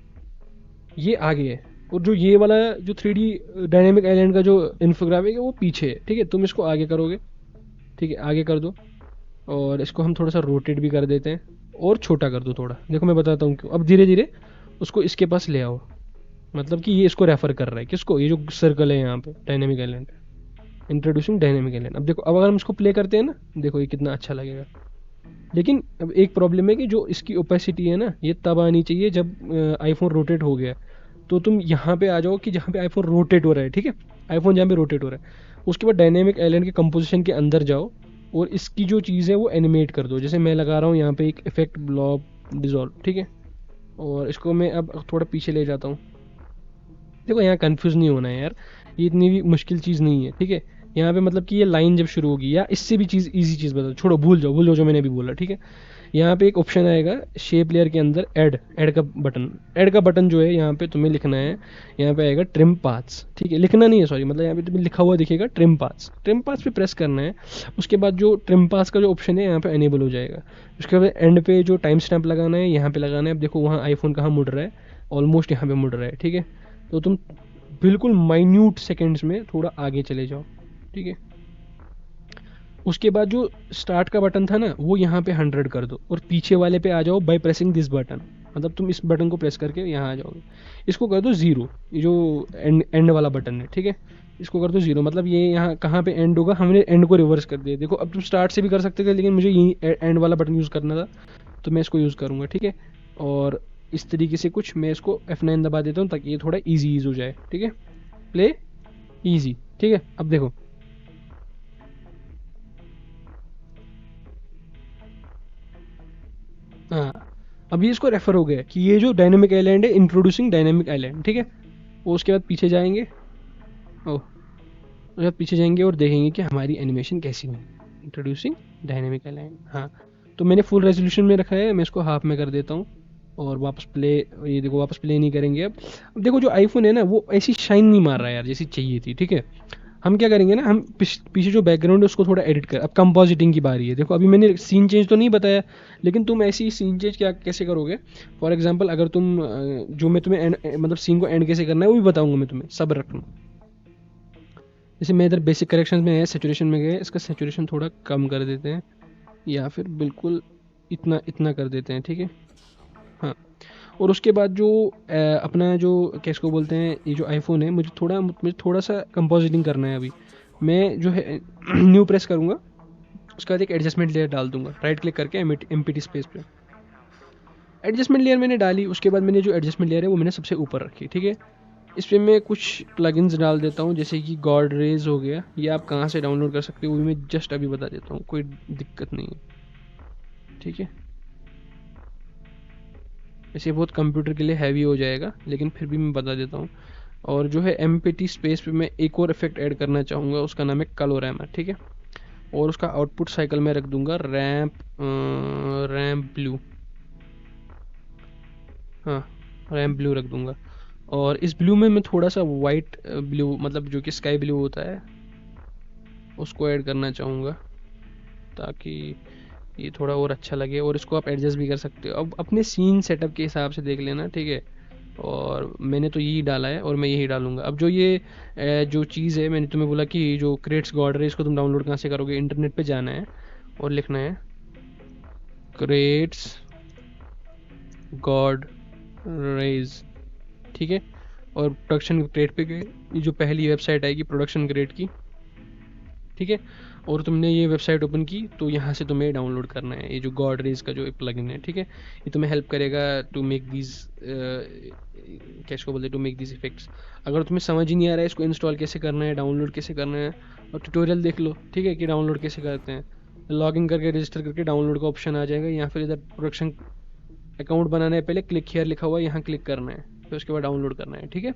ये आगे है, और जो ये वाला जो 3D डायनेमिक आइलैंड का जो इन्फोग्राफिक है वो पीछे है, ठीक है। तुम इसको आगे करोगे, ठीक है, आगे कर दो, और इसको हम थोड़ा सा रोटेट भी कर देते हैं, और छोटा कर दो थोड़ा। देखो मैं बताता हूँ क्यों। अब धीरे धीरे उसको इसके पास ले आओ, मतलब कि ये इसको रेफर कर रहा है, किसको, ये जो सर्कल है यहाँ पे, dynamic island, introducing dynamic island. अब देखो, अब अगर हम इसको प्ले करते हैं ना, देखो ये कितना अच्छा लगेगा। लेकिन अब एक प्रॉब्लम है कि जो इसकी ओपेसिटी है ना, ये तब आनी चाहिए जब आईफोन रोटेट हो गया। तो तुम यहाँ पे आ जाओ कि जहाँ पे आईफोन रोटेट हो रहा है, ठीक है, आईफोन जहाँ पे रोटेट हो रहा है, उसके बाद डायनेमिक आइलैंड के कंपोजिशन के अंदर जाओ, और इसकी जो चीज़ है वो एनिमेट कर दो। जैसे मैं लगा रहा हूँ यहाँ पे एक इफेक्ट ब्लॉब डिजॉल्व, ठीक है, और इसको मैं अब थोड़ा पीछे ले जाता हूँ। देखो यहाँ कंफ्यूज नहीं होना है यार, ये इतनी भी मुश्किल चीज़ नहीं है, ठीक है। यहाँ पे मतलब कि ये लाइन जब शुरू होगी, या इससे भी चीज़ इजी चीज़ बता, छोड़ो, भूल जाओ जो मैंने अभी बोला, ठीक है। यहाँ पे एक ऑप्शन आएगा शेप लेयर के अंदर, ऐड का बटन जो है यहाँ पे तुम्हें लिखना है, यहाँ पे आएगा ट्रिम पाथ्स, ठीक है, लिखना नहीं है, सॉरी, मतलब यहाँ पे तुम्हें लिखा हुआ दिखेगा ट्रिम पाथ्स पे प्रेस करना है। उसके बाद जो ट्रिम पाथ्स का जो ऑप्शन है यहाँ पे एनेबल हो जाएगा। उसके बाद एंड पे जो टाइम स्टैम्प लगाना है यहाँ पे लगाना है। अब देखो वहाँ आईफोन कहाँ मुड़ रहा है, ऑलमोस्ट यहाँ पे मुड़ रहा है, ठीक है। तो तुम बिल्कुल माइन्यूट सेकेंड्स में थोड़ा आगे चले जाओ, ठीक है। उसके बाद जो स्टार्ट का बटन था ना, वो यहाँ पे 100 कर दो, और पीछे वाले पे आ जाओ बाय प्रेसिंग दिस बटन, मतलब तुम इस बटन को प्रेस करके यहाँ आ जाओगे। इसको कर दो 0, ये जो एंड वाला बटन है, ठीक है, इसको कर दो 0, मतलब ये यहाँ कहाँ पे एंड होगा, हमने एंड को रिवर्स कर दिया। देखो अब तुम स्टार्ट से भी कर सकते थे, लेकिन मुझे यही एंड वाला बटन यूज़ करना था, तो मैं इसको यूज़ करूँगा, ठीक है। और इस तरीके से कुछ मैं इसको F9 दबा देता हूँ ताकि ये थोड़ा ईजी हो जाए, ठीक है, प्ले ईजी, ठीक है। अब देखो हाँ, अब ये इसको रेफर हो गया कि ये जो डायनेमिक आइलैंड है, इंट्रोड्यूसिंग डायनेमिक आइलैंड, ठीक है। वो उसके बाद पीछे जाएंगे, ओह, उसके बाद पीछे जाएंगे और देखेंगे कि हमारी एनिमेशन कैसी हुई, इंट्रोड्यूसिंग डायनेमिक आइलैंड। हाँ, तो मैंने फुल रेजोल्यूशन में रखा है, मैं इसको हाफ में कर देता हूँ, और वापस प्ले, ये देखो वापस प्ले नहीं करेंगे। अब देखो जो आईफोन है ना, वो ऐसी शाइन नहीं मार रहा है यार जैसी चाहिए थी, ठीक है। हम क्या करेंगे ना, हम पीछे जो बैकग्राउंड है उसको थोड़ा एडिट कर। अब कंपोजिटिंग की बारी है। देखो अभी मैंने सीन चेंज तो नहीं बताया, लेकिन तुम ऐसी सीन चेंज क्या कैसे करोगे। फॉर एग्जांपल अगर तुम जो मैं तुम्हें मतलब सीन को एंड कैसे करना है वो भी बताऊंगा मैं तुम्हें, सब रखना। जैसे मैं इधर बेसिक करेक्शन में है, सेचुरेशन में गए, इसका सेचुरेशन थोड़ा कम कर देते हैं, या फिर बिल्कुल इतना इतना कर देते हैं, ठीक है। हाँ, और उसके बाद जो अपना जो क्या इसको बोलते हैं, ये जो आईफोन है, मुझे थोड़ा सा कंपोजिटिंग करना है। अभी मैं जो है न्यू प्रेस करूँगा, उसके बाद एक एडजस्टमेंट लेयर डाल दूंगा, राइट क्लिक करके एम्प्टी स्पेस पे एडजस्टमेंट लेयर मैंने डाली। उसके बाद मैंने जो एडजस्टमेंट लेयर है वो मैंने सबसे ऊपर रखी, ठीक है। इस पे मैं कुछ प्लगइन्स डाल देता हूँ, जैसे कि गॉड रेज हो गया, ये आप कहाँ से डाउनलोड कर सकते हो वो भी मैं जस्ट अभी बता देता हूँ, कोई दिक्कत नहीं है, ठीक है। ऐसे बहुत कंप्यूटर के लिए हैवी हो जाएगा, लेकिन फिर भी मैं बता देता हूँ। और जो है एमपीटी स्पेस पे मैं एक और इफेक्ट ऐड करना चाहूँगा, उसका नाम है कलोरामा, ठीक है। और उसका आउटपुट साइकिल में रख दूंगा रैम्प ब्लू, हाँ रैम्प ब्लू रख दूंगा। और इस ब्लू में मैं थोड़ा सा वाइट ब्लू, मतलब जो कि स्काई ब्लू होता है, उसको ऐड करना चाहूँगा, ताकि ये थोड़ा और अच्छा लगे। और इसको आप एडजस्ट भी कर सकते हो, अब अपने सीन सेटअप के हिसाब से देख लेना, ठीक है। और मैंने तो यही डाला है और मैं यही डालूंगा। अब जो ये जो चीज़ है, मैंने तुम्हें बोला कि जो क्रेट्स गॉड रेस, इसको तुम डाउनलोड कहाँ से करोगे, इंटरनेट पे जाना है और लिखना है क्रेट्स गॉड रेज, ठीक है। और प्रोडक्शन ग्रेड पे गए, ये जो पहली वेबसाइट आएगी प्रोडक्शन ग्रेड की, ठीक है। और तुमने ये वेबसाइट ओपन की तो यहाँ से तुम्हें डाउनलोड करना है ये जो गॉड रेज का जो प्लगइन है, ठीक है। ये तुम्हें हेल्प करेगा टू मेक दीज, क्या इसको बोलते हैं, टू मेक दीज इफेक्ट्स। अगर तुम्हें समझ ही नहीं आ रहा है इसको इंस्टॉल कैसे करना है, डाउनलोड कैसे करना है, और ट्यूटोरियल देख लो, ठीक है, कि डाउनलोड कैसे करते हैं। लॉगिन करके रजिस्टर करके डाउनलोड का ऑप्शन आ जाएगा, या फिर इधर प्रोडक्शन अकाउंट बनाना है, पहले क्लिक हियर लिखा हुआ है, यहाँ क्लिक करना है, फिर उसके बाद डाउनलोड करना है, ठीक है।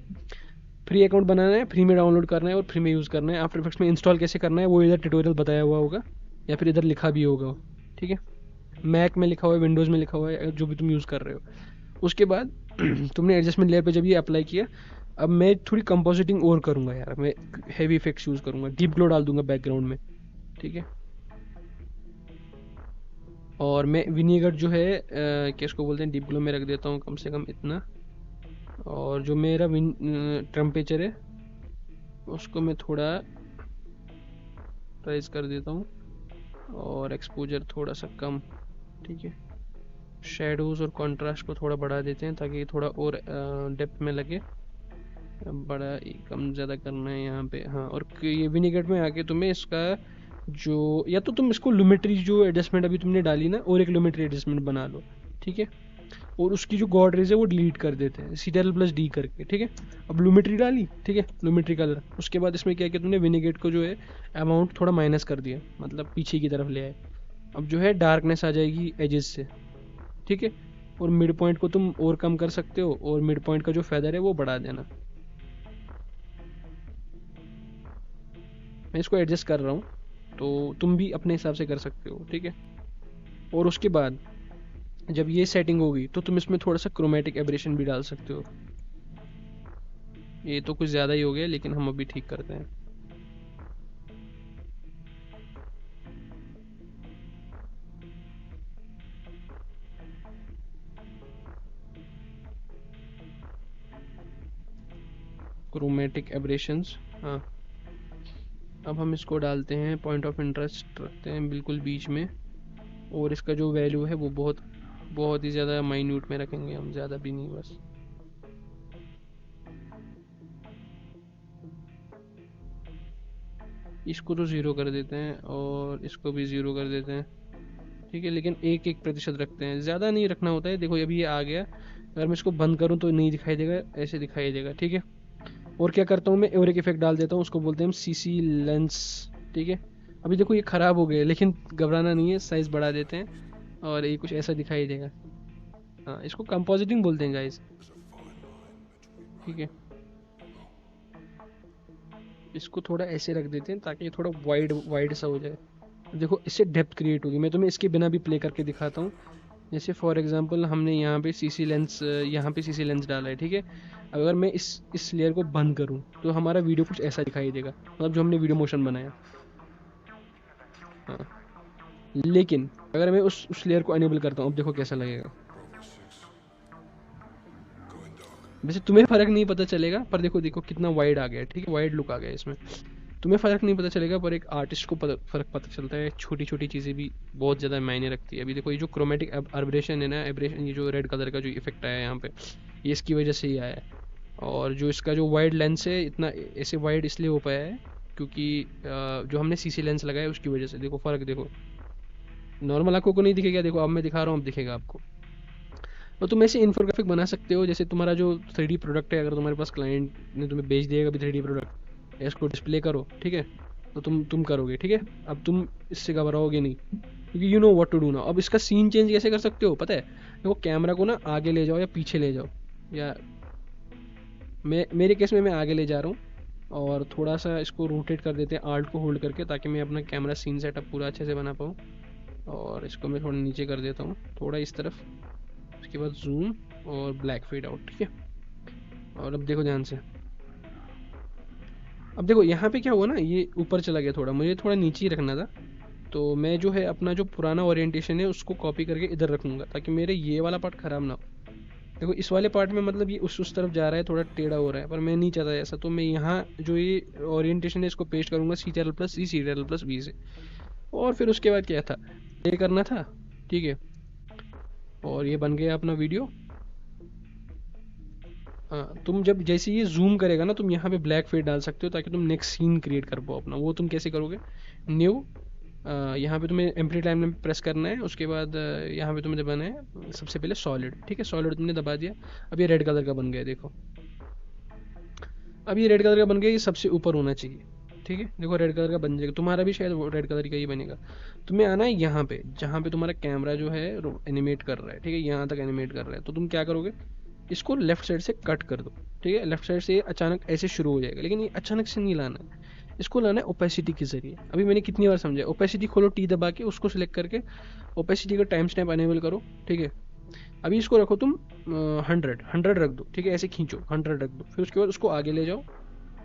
फ्री अकाउंट बनाना है, फ्री में डाउनलोड करना है और फ्री में यूज़ करना है। आफ्टर इफेक्ट्स में इंस्टॉल कैसे करना है वो इधर ट्यूटोरियल बताया हुआ होगा, या फिर इधर लिखा भी होगा, ठीक है। मैक में लिखा हुआ है, विंडोज़ में लिखा हुआ है, जो भी तुम यूज़ कर रहे हो। उसके बाद तुमने एडजस्टमेंट लेयर पे जब ये अप्लाई किया, अब मैं थोड़ी कंपोजिटिंग और करूँगा यार, मैं हैवी इफेक्ट्स यूज़ करूँगा, डीप ग्लो डाल दूंगा बैकग्राउंड में, ठीक है। और मैं विनीगर जो है किसको बोलते हैं, डीप ग्लो में रख देता हूँ कम से कम इतना। और जो मेरा टेम्परेचर है उसको मैं थोड़ा राइज कर देता हूँ, और एक्सपोजर थोड़ा सा कम, ठीक है। शेडोज़ और कॉन्ट्रास्ट को थोड़ा बढ़ा देते हैं ताकि थोड़ा और डेप्थ में लगे। बड़ा कम ज़्यादा करना है यहाँ पे, हाँ। और ये विनीगर में आके तुम्हें इसका जो, या तो तुम इसको लुमेट्री जो एडजस्टमेंट अभी तुमने डाली ना, और एक लुमेट्री एडजस्टमेंट बना लो, ठीक है। और उसकी जो गॉड रेज है वो डिलीट कर देते हैं CTRL+D करके, ठीक है। अब लूमेट्री डाली, ठीक है, लूमेट्री कलर। उसके बाद इसमें क्या किया तुमने, विनेगेट को जो है अमाउंट थोड़ा माइनस कर दिया, मतलब पीछे की तरफ ले आए। अब जो है डार्कनेस आ जाएगी एजेस से, ठीक है। और मिड पॉइंट को तुम और कम कर सकते हो, और मिड पॉइंट का जो फेदर है वो बढ़ा देना। मैं इसको एडजस्ट कर रहा हूँ, तो तुम भी अपने हिसाब से कर सकते हो, ठीक है। और उसके बाद जब ये सेटिंग होगी तो तुम इसमें थोड़ा सा क्रोमेटिक एब्रेशन भी डाल सकते हो। ये तो कुछ ज़्यादा ही हो गया, लेकिन हम अभी ठीक करते हैं। क्रोमेटिक एब्रेशंस, हाँ। अब हम इसको डालते हैं, पॉइंट ऑफ इंटरेस्ट रखते हैं बिल्कुल बीच में। और इसका जो वैल्यू है वो बहुत बहुत ही ज़्यादा माइन्यूट में रखेंगे हम, ज़्यादा भी नहीं, बस। इसको तो ज़ीरो कर देते हैं और इसको भी ज़ीरो कर देते हैं, ठीक है। लेकिन 1% रखते हैं, ज़्यादा नहीं रखना होता है। देखो अभी ये आ गया, अगर मैं इसको बंद करूँ तो नहीं दिखाई देगा, ऐसे दिखाई देगा, ठीक है। और क्या करता हूँ मैं, और एक इफेक्ट डाल देता हूँ, उसको बोलते हैं हम CC लेंस, ठीक है। अभी देखो ये ख़राब हो गया, लेकिन घबराना नहीं है, साइज़ बढ़ा देते हैं और ये कुछ ऐसा दिखाई देगा। हाँ, इसको कंपोजिटिंग बोलते हैं गाइस, ठीक है। इसको थोड़ा ऐसे रख देते हैं ताकि ये थोड़ा वाइड वाइड सा हो जाए। देखो इससे डेप्थ क्रिएट होगी। मैं तुम्हें इसके बिना भी प्ले करके दिखाता हूँ। जैसे फॉर एग्जांपल हमने यहाँ पे CC लेंस, यहाँ पे CC लेंस डाला है, ठीक है। अगर मैं इस लेयर को बंद करूँ तो हमारा वीडियो कुछ ऐसा दिखाई देगा, मतलब जो हमने वीडियो मोशन बनाया, हाँ। लेकिन अगर मैं उस लेयर को अनेबल करता हूँ, अब देखो कैसा लगेगा। वैसे तुम्हें फ़र्क नहीं पता चलेगा, पर देखो देखो कितना वाइड आ गया, ठीक है, वाइड लुक आ गया इसमें। तुम्हें फ़र्क नहीं पता चलेगा, पर एक आर्टिस्ट को फ़र्क पता चलता है। छोटी छोटी चीज़ें भी बहुत ज़्यादा मायने रखती है। अभी देखो ये जो क्रोमेटिक एब्रेशन है ना, एब्रेशन, ये जो रेड कलर का जो इफेक्ट आया है यहाँ पे, ये इसकी वजह से ही आया है। और जो इसका जो वाइड लेंस है, इतना ऐसे वाइड इसलिए हो पाया है क्योंकि जो हमने CC लेंस लगाया है उसकी वजह से। देखो फ़र्क देखो, नॉर्मल आंखों को नहीं दिखेगा, देखो अब मैं दिखा रहा हूँ, अब दिखेगा आपको। और तुम ऐसे इन्फोग्राफिक बना सकते हो, जैसे तुम्हारा जो 3D प्रोडक्ट है, अगर तुम्हारे पास क्लाइंट ने तुम्हें बेच दिया कभी 3D प्रोडक्ट, इसको डिस्प्ले करो, ठीक है, तो तुम करोगे, ठीक है। अब तुम इससे घबराओगे नहीं, क्योंकि you know what to do now. अब इसका सीन चेंज कैसे कर सकते हो पता है? देखो, कैमरा को ना आगे ले जाओ या पीछे ले जाओ, या मेरे केस में मैं आगे ले जा रहा हूँ, और थोड़ा सा इसको रोटेट कर देते हैं आल्ट को होल्ड करके, ताकि मैं अपना कैमरा सीन सेटअप पूरा अच्छे से बना पाऊँ। और इसको मैं थोड़ा नीचे कर देता हूँ, थोड़ा इस तरफ, उसके बाद जूम और ब्लैक फेड आउट, ठीक है। और अब देखो ध्यान से, अब देखो यहाँ पे क्या हुआ ना, ये ऊपर चला गया थोड़ा, मुझे थोड़ा नीचे ही रखना था। तो मैं जो है अपना जो पुराना ओरिएंटेशन है उसको कॉपी करके इधर रखूँगा, ताकि मेरे ये वाला पार्ट ख़राब ना हो। देखो इस वाले पार्ट में मतलब ये उस तरफ जा रहा है, थोड़ा टेढ़ा हो रहा है, पर मैं नहीं चाहता ऐसा। तो मैं यहाँ जो ये ओरिएंटेशन है इसको पेस्ट करूँगा CTRL+C CTRL+V से। और फिर उसके बाद क्या था, प्ले करना था, ठीक है। और ये बन गया अपना वीडियो। हाँ, तुम जब जैसे ये जूम करेगा ना, तुम यहाँ पे ब्लैक फेड डाल सकते हो, ताकि तुम नेक्स्ट सीन क्रिएट कर पाओ अपना। वो तुम कैसे करोगे, न्यू, यहाँ पे तुम्हें एम्प्टी टाइम में प्रेस करना है, उसके बाद यहाँ पे तुम्हें दबाना है सबसे पहले सॉलिड, ठीक है। सॉलिड तुमने दबा दिया, अब ये रेड कलर का बन गया, देखो अब ये रेड कलर का बन गया, ये सबसे ऊपर होना चाहिए, ठीक है। देखो रेड कलर का बन जाएगा, तुम्हारा भी शायद वो रेड कलर का ही बनेगा। तुम्हें आना है यहाँ पे, जहाँ पे तुम्हारा कैमरा जो है एनिमेट कर रहा है, ठीक है, यहाँ तक एनिमेट कर रहा है। तो तुम क्या करोगे, इसको लेफ्ट साइड से कट कर दो, ठीक है। लेफ्ट साइड से अचानक ऐसे शुरू हो जाएगा, लेकिन ये अचानक से नहीं लाना है, इसको लाना है ओपेसिटी के जरिए। अभी मैंने कितनी बार समझा, ओपेसिटी खोलो, टी दबा के उसको सिलेक्ट करके ओपेसिटी का टाइम स्टैम्प अनेबल करो, ठीक है। अभी इसको रखो तुम 100 रख दो, ठीक है, ऐसे खींचो 100 रख दो। फिर उसके बाद उसको आगे ले जाओ,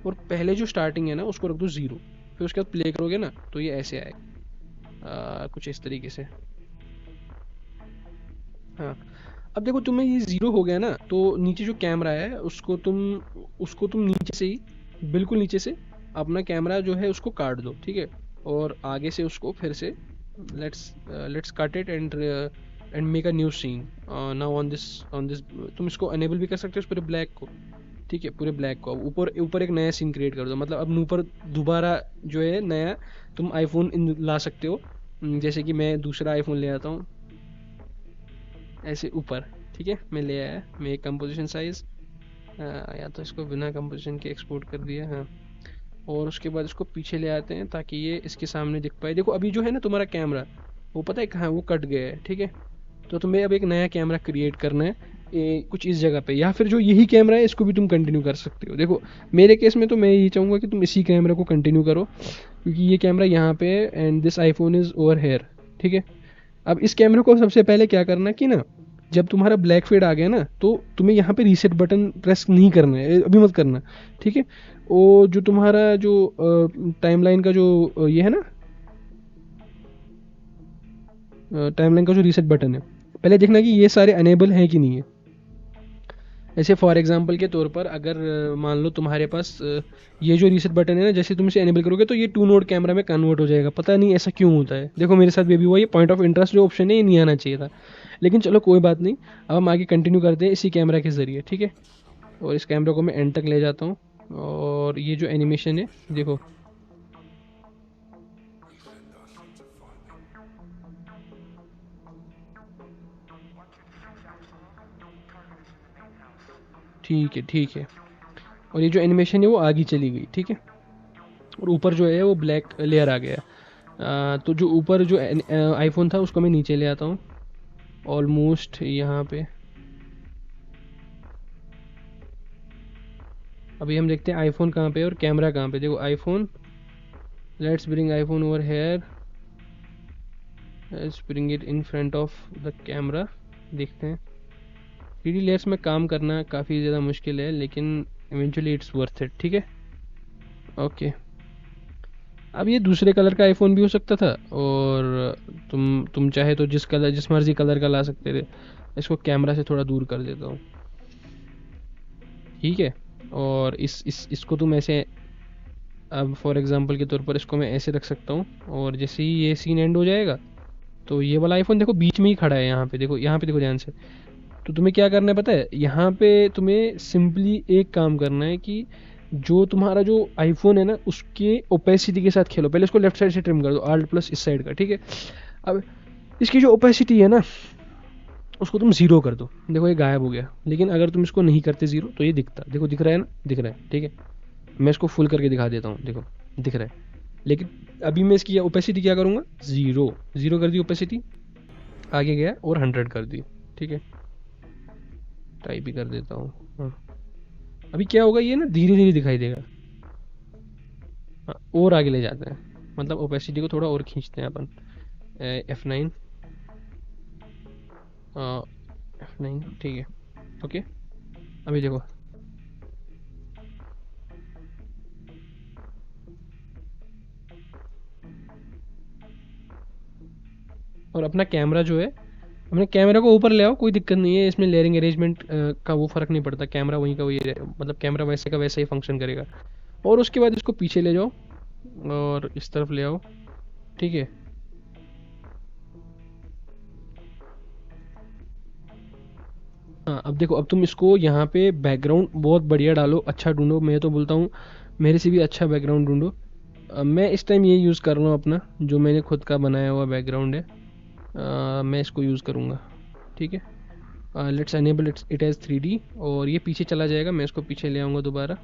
और पहले जो स्टार्टिंग है ना उसको रख दो 0। फिर उसके बाद प्ले करोगे ना तो ये ऐसे आएगा, कुछ इस तरीके से। हाँ, अब देखो तुम्हें ये 0 हो गया ना, तो नीचे जो कैमरा है उसको तुम नीचे से ही, बिल्कुल नीचे से अपना कैमरा जो है उसको काट दो, ठीक है। और आगे से उसको फिर से let's cut it and make a new scene now on this. तुम इसको अनेबल भी कर सकते हो इस पूरे ब्लैक को, ठीक है, पूरे ब्लैक को। अब ऊपर ऊपर एक नया सीन क्रिएट कर दो, मतलब अब ऊपर दोबारा जो है नया तुम आईफोन ला सकते हो। जैसे कि मैं दूसरा आईफोन ले आता हूँ ऐसे ऊपर, ठीक है, मैं ले आया, मैं एक कंपोजिशन साइज, या तो इसको बिना कंपोजिशन के एक्सपोर्ट कर दिया, हाँ। और उसके बाद इसको पीछे ले आते हैं ताकि ये इसके सामने दिख पाए। देखो अभी जो है ना तुम्हारा कैमरा, वो पता है कहाँ, वो कट गया है, ठीक है। तो तुम्हें अब एक नया कैमरा क्रिएट करना है कुछ इस जगह पे, या फिर जो यही कैमरा है इसको भी तुम कंटिन्यू कर सकते हो। देखो मेरे केस में तो मैं यही चाहूँगा कि तुम इसी कैमरा को कंटिन्यू करो, क्योंकि ये कैमरा यहाँ पे है and this iPhone is over here, ठीक है। अब इस कैमरा को सबसे पहले क्या करना कि ना, जब तुम्हारा ब्लैक फेड आ गया ना, तो तुम्हें यहाँ पे रीसेट बटन प्रेस नहीं करना है, अभी मत करना, ठीक है। वो जो तुम्हारा जो टाइमलाइन का जो ये है ना, टाइमलाइन का जो रीसेट बटन है, पहले देखना कि ये सारे अनेबल हैं कि नहीं है। ऐसे फॉर एग्जांपल के तौर पर अगर मान लो तुम्हारे पास ये जो रीसेट बटन है ना, जैसे तुम इसे एनेबल करोगे तो ये 2 नोड कैमरा में कन्वर्ट हो जाएगा। पता नहीं ऐसा क्यों होता है, देखो मेरे साथ भी अभी हुआ। ये पॉइंट ऑफ इंटरेस्ट जो ऑप्शन है ये नहीं आना चाहिए था, लेकिन चलो कोई बात नहीं। अब हम आगे कंटिन्यू करते हैं इसी कैमरा के ज़रिए, ठीक है। और इस कैमरा को मैं एंड तक ले जाता हूँ, और ये जो एनिमेशन है देखो, ठीक है, ठीक है। और ये जो एनिमेशन है वो आगे चली गई, ठीक है। और ऊपर जो है वो ब्लैक लेयर आ गया। तो जो ऊपर जो आईफोन था उसको मैं नीचे ले आता हूँ, ऑलमोस्ट यहाँ पे। अभी हम देखते हैं आईफोन कहाँ पे है और कैमरा कहाँ पे। देखो iPhone, let's bring iPhone over here, let's bring it in front of the camera. देखते हैं, 3D लेयर्स में काम करना काफ़ी ज़्यादा मुश्किल है, लेकिन इवेंचुअली इट्स वर्थ इट, ठीक है। ओके, अब ये दूसरे कलर का आईफोन भी हो सकता था, और तुम चाहे तो जिस मर्जी कलर का ला सकते थे। इसको कैमरा से थोड़ा दूर कर देता हूँ, ठीक है। और इसको तुम ऐसे, अब फॉर एग्जांपल के तौर पर इसको मैं ऐसे रख सकता हूँ, और जैसे ही ये सीन एंड हो जाएगा तो ये वाला आईफोन देखो बीच में ही खड़ा है, यहाँ पे देखो, यहाँ पे देखो ध्यान से। तो तुम्हें क्या करना है पता है, यहाँ पे तुम्हें सिंपली एक काम करना है कि जो तुम्हारा जो आईफोन है ना उसके ओपेसिटी के साथ खेलो। पहले इसको लेफ्ट साइड से ट्रिम कर दो, Alt+ इस साइड का, ठीक है। अब इसकी जो ओपेसिटी है ना उसको तुम ज़ीरो कर दो, देखो ये गायब हो गया। लेकिन अगर तुम इसको नहीं करते ज़ीरो तो ये दिखता, देखो दिख रहा है ना, दिख रहा है, ठीक है। मैं इसको फुल करके दिखा देता हूँ, देखो दिख रहा है। लेकिन अभी मैं इसकी ओपेसिटी क्या करूँगा, ज़ीरो, ज़ीरो कर दी ओपेसिटी, आगे गया और 100 कर दी, ठीक है। टाइप भी कर देता हूँ, हाँ। अभी क्या होगा, ये ना धीरे धीरे दिखाई देगा। हाँ, और आगे ले जाते हैं, मतलब ओपेसिटी को थोड़ा और खींचते हैं अपन। F9, F9, ठीक है, ओके। अभी देखो, और अपना कैमरा जो है, अपने कैमरा को ऊपर ले आओ, कोई दिक्कत नहीं है इसमें। लेयरिंग अरेंजमेंट का वो फ़र्क नहीं पड़ता, कैमरा वहीं का वही मतलब कैमरा वैसे का वैसा ही फंक्शन करेगा। और उसके बाद इसको पीछे ले जाओ और इस तरफ ले आओ, ठीक है। हाँ, अब देखो, अब तुम इसको यहाँ पे बैकग्राउंड बहुत बढ़िया डालो, अच्छा ढूंढो। मैं तो बोलता हूँ मेरे से भी अच्छा बैकग्राउंड ढूंढो। मैं इस टाइम ये यूज़ कर रहा हूँ अपना, जो मैंने खुद का बनाया हुआ बैकग्राउंड है। मैं इसको यूज़ करूँगा, ठीक है। Let's enable it as 3D, और ये पीछे चला जाएगा। मैं इसको पीछे ले आऊँगा दोबारा,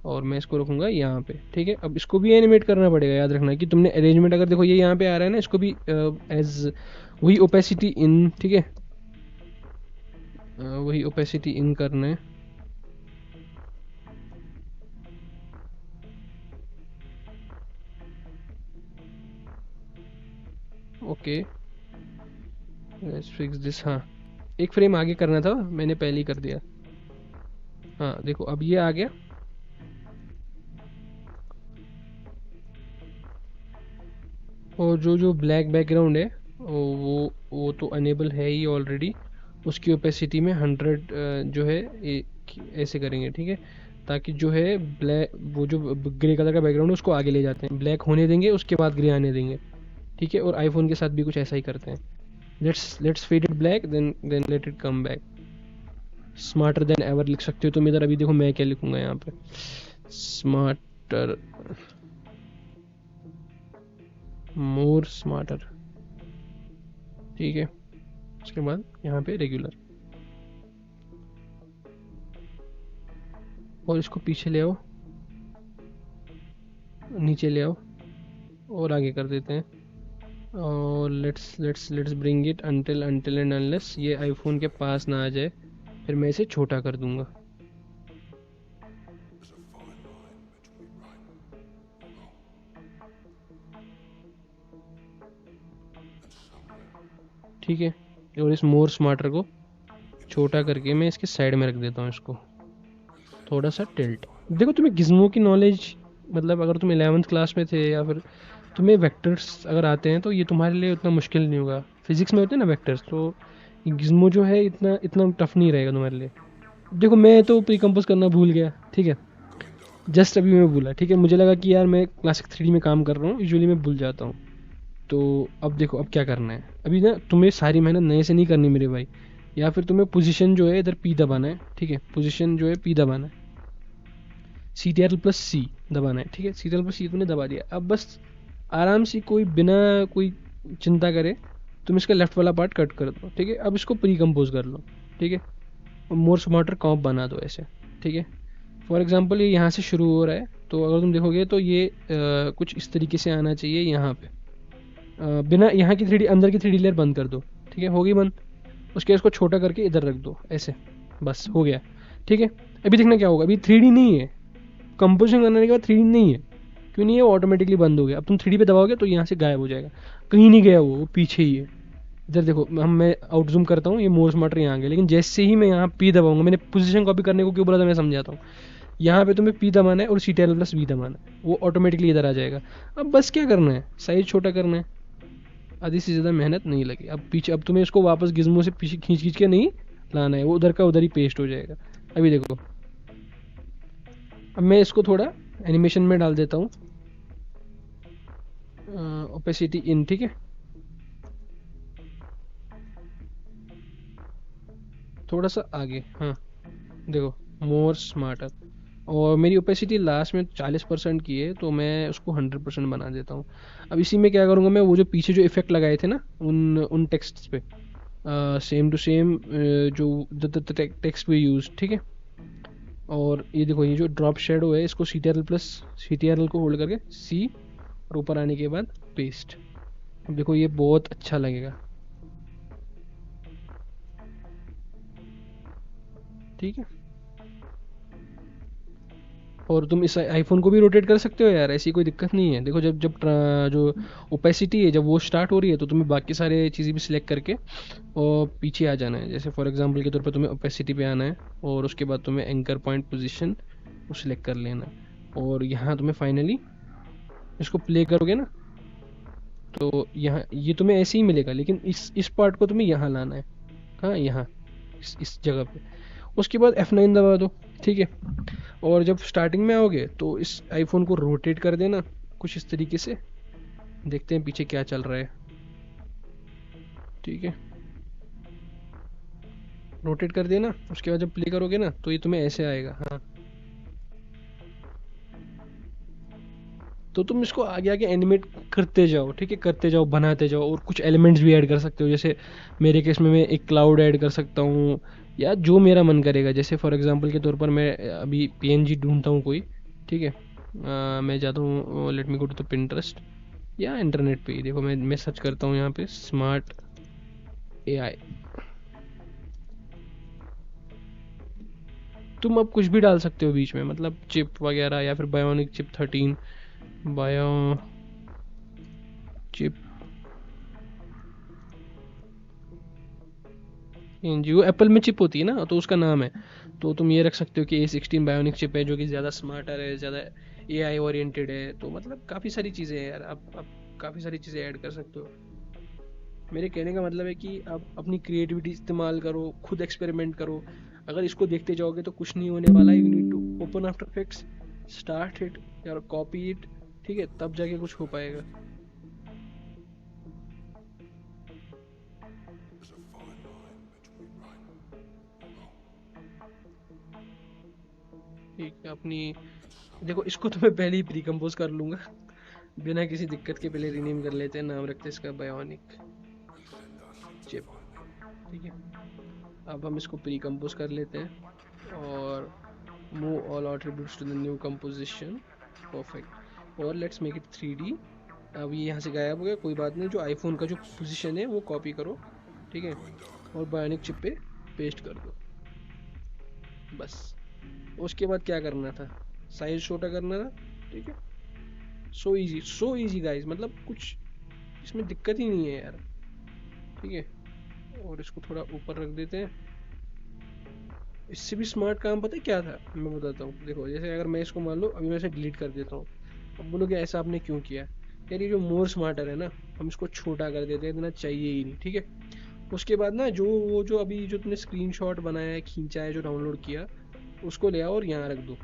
और मैं इसको रखूँगा यहाँ पे, ठीक है। अब इसको भी एनिमेट करना पड़ेगा, याद रखना कि तुमने अरेंजमेंट, अगर देखो ये यहाँ पे आ रहा है ना, इसको भी एज वही ओपेसिटी इन, ठीक है। वही ओपेसिटी इन करना है। Okay, let's fix this. हाँ, एक फ्रेम आगे करना था, मैंने पहले ही कर दिया। हाँ देखो, अब ये आ गया। और जो जो ब्लैक बैकग्राउंड है वो तो अनेबल है ही ऑलरेडी। उसकी ओपेसिटी में 100 जो है ऐसे करेंगे, ठीक है। ताकि जो है ब्लैक, वो जो ग्रे कलर का बैकग्राउंड है उसको आगे ले जाते हैं, ब्लैक होने देंगे, उसके बाद ग्रे आने देंगे, ठीक है। और आईफोन के साथ भी कुछ ऐसा ही करते हैं। Let's fade it black, then let it come back. Smarter than ever लिख सकते हो तुम इधर। अभी देखो मैं क्या लिखूंगा यहाँ पे, स्मार्टर, मोर स्मार्टर, ठीक है। उसके बाद यहाँ पे रेगुलर, और इसको पीछे ले आओ, नीचे ले आओ, और आगे कर देते हैं। और let's bring it until and unless ये आईफोन के पास ना आ जाए, फिर मैं इसे छोटा कर दूंगा। ठीक है, और इस मोर स्मार्टर को छोटा करके मैं इसके साइड में रख देता हूँ, इसको थोड़ा सा टिल्ट। देखो, तुम्हें गिज़्मो की नॉलेज, मतलब अगर तुम 11th क्लास में थे, या फिर तुम्हें वेक्टर्स अगर आते हैं, तो ये तुम्हारे लिए उतना मुश्किल नहीं होगा। फिजिक्स में होते हैं ना वेक्टर्स, तो गिज़्मो जो है इतना इतना टफ नहीं रहेगा तुम्हारे लिए। देखो, मैं तो प्री कंपोज करना भूल गया, ठीक है। जस्ट अभी मैं भूला, ठीक है। मुझे लगा कि यार मैं क्लासिक 3D में काम कर रहा हूँ, यूजुअली मैं भूल जाता हूँ। तो अब देखो, अब क्या करना है। अभी ना तुम्हें सारी मेहनत नए से नहीं करनी मेरे भाई, या फिर तुम्हें पोजीशन जो है इधर P दबाना है, ठीक है। पोजीशन जो है P दबाना है, CTRL+C दबाना है, ठीक है। CTRL+C तुमने दबा दिया। अब बस आराम से, कोई बिना कोई चिंता करे, तुम इसका लेफ्ट वाला पार्ट कट कर दो, ठीक है। अब इसको प्री कंपोज कर लो, ठीक है। और मोर स्मार्टर कॉम्प बना दो ऐसे, ठीक है। फॉर एग्जांपल ये यहाँ से शुरू हो रहा है, तो अगर तुम देखोगे तो ये कुछ इस तरीके से आना चाहिए यहाँ पे। बिना यहाँ की 3D, अंदर की 3D लेयर बंद कर दो, ठीक है। होगी बंद। उसके इसको छोटा करके इधर रख दो ऐसे, बस हो गया, ठीक है। अभी देखना क्या होगा, अभी 3D नहीं है, कंपोजिशन करने के बाद 3D नहीं है। क्यों नहीं है, वो ऑटोमेटिकली बंद हो गया। अब तुम 3D पे दबाओगे तो यहाँ से गायब हो जाएगा, कहीं नहीं गया वो पीछे ही है। इधर देखो, मैं आउट जूम करता हूँ, ये मोर स्मार्टर यहाँ आ गया। लेकिन जैसे ही मैं यहाँ P दबाऊंगा, मैंने पोजीशन कॉपी करने को क्यों बोला था मैं समझाता हूँ। यहाँ पे तुम्हें P दबाना है और CTRL+V दबाना है, वो ऑटोमेटिकली इधर आ जाएगा। अब बस क्या करना है, साइज छोटा करना है, आधी से ज़्यादा मेहनत नहीं लगी। अब पीछे, अब तुम्हें इसको वापस गिज़्मो से पीछे खींच खींच के नहीं लाना है, वो उधर का उधर ही पेस्ट हो जाएगा। अभी देखो, अब मैं इसको थोड़ा एनिमेशन में डाल देता हूँ, ओपेसिटी इन, ठीक है। थोड़ा सा आगे, हाँ देखो, मोर स्मार्टर। और मेरी ओपेसिटी लास्ट में 40% की है, तो मैं उसको 100% बना देता हूँ। अब इसी में क्या करूँगा मैं, वो जो पीछे जो इफेक्ट लगाए थे ना उन टेक्स्ट पे, सेम टू सेम जो टेक्स्ट वी यूज, ठीक है। और ये देखो, ये जो ड्रॉप शेडो है इसको CTRL को होल्ड करके C और ऊपर आने के बाद पेस्ट। अब देखो ये बहुत अच्छा लगेगा, ठीक है। और तुम इस आईफोन को भी रोटेट कर सकते हो यार, ऐसी कोई दिक्कत नहीं है। देखो जो ओपेसिटी है जब वो स्टार्ट हो रही है तो तुम्हें बाकी सारे चीज़ें भी सिलेक्ट करके और पीछे आ जाना है। जैसे फॉर एग्जांपल के तौर पर तुम्हें ओपेसिटी पे आना है और उसके बाद तुम्हें एंकर पॉइंट पोजीशन वो सिलेक्ट कर लेना है। और यहाँ तुम्हें फाइनली इसको प्ले करोगे ना तो यहाँ ये तुम्हें ऐसे ही मिलेगा, लेकिन इस पार्ट को तुम्हें यहाँ लाना है। हाँ, यहाँ इस जगह पे। उसके बाद F9 दबा दो, ठीक है। और जब स्टार्टिंग में आओगे तो इस आईफोन को रोटेट कर देना कुछ इस तरीके से। देखते हैं पीछे क्या चल रहा है, ठीक है। रोटेट कर देना, उसके बाद जब प्ले करोगे ना तो ये तुम्हें ऐसे आएगा। हाँ, तो तुम इसको आगे आगे एनिमेट करते जाओ, ठीक है, करते जाओ, बनाते जाओ। और कुछ एलिमेंट्स भी ऐड कर सकते हो, जैसे मेरे केस में मैं एक क्लाउड ऐड कर सकता हूँ, या जो मेरा मन करेगा। जैसे फॉर एग्जांपल के तौर पर मैं अभी PNG ढूंढता हूँ कोई, ठीक है। मैं जाता हूँ, let me go to the Pinterest या इंटरनेट पे ही। देखो मैं सर्च करता हूँ यहाँ पे स्मार्ट AI। तुम अब कुछ भी डाल सकते हो बीच में, मतलब चिप वगैरह या फिर बायोनिक चिप 13, बायो चिप जी, वो एप्पल में चिप होती है ना तो उसका नाम है। तो तुम ये रख सकते हो कि A16 बायोनिक चिप है, जो कि ज़्यादा स्मार्टर है, ज़्यादा AI ओरिएंटेड है। तो मतलब काफ़ी सारी चीज़ें हैं यार, आप काफ़ी सारी चीज़ें ऐड कर सकते हो। मेरे कहने का मतलब है कि आप अपनी क्रिएटिविटी इस्तेमाल करो, खुद एक्सपेरिमेंट करो। अगर इसको देखते जाओगे तो कुछ नहीं होने वाला। You need to open after effects, start it या कॉपी इट, ठीक है, तब जाके कुछ हो पाएगा। ठीक है, अपनी देखो इसको तो मैं पहले ही प्री कंपोज कर लूँगा बिना किसी दिक्कत के। पहले रीनेम कर लेते हैं, नाम रखते हैं इसका बायोनिक चिप, ठीक है। अब हम इसको प्री कंपोज कर लेते हैं और move all attributes to the new composition, perfect. और लेट्स मेक इट 3D। अब ये यहाँ से गायब हो गया, कोई बात नहीं। जो आईफोन का जो पोजीशन है वो कॉपी करो, ठीक है, और बायोनिक चिप पे पेस्ट कर दो, बस। उसके बाद क्या करना था, साइज छोटा करना था, ठीक है। सो इजी गाइस, मतलब कुछ इसमें दिक्कत ही नहीं है यार, ठीक है। और इसको थोड़ा ऊपर रख देते हैं। इससे भी स्मार्ट काम पता है क्या था, मैं बताता हूँ। देखो जैसे अगर मैं इसको मान लो अभी मैं इसे डिलीट कर देता हूँ, अब बोलोगे ऐसा आपने क्यों किया। यार ये जो मोर स्मार्टर है ना, हम इसको छोटा कर देते हैं, इतना चाहिए ही नहीं, ठीक है। उसके बाद ना जो अभी जो तुमने स्क्रीनशॉट बनाया है, खींचा है, जो डाउनलोड किया, उसको ले आओ और यहाँ रख दो।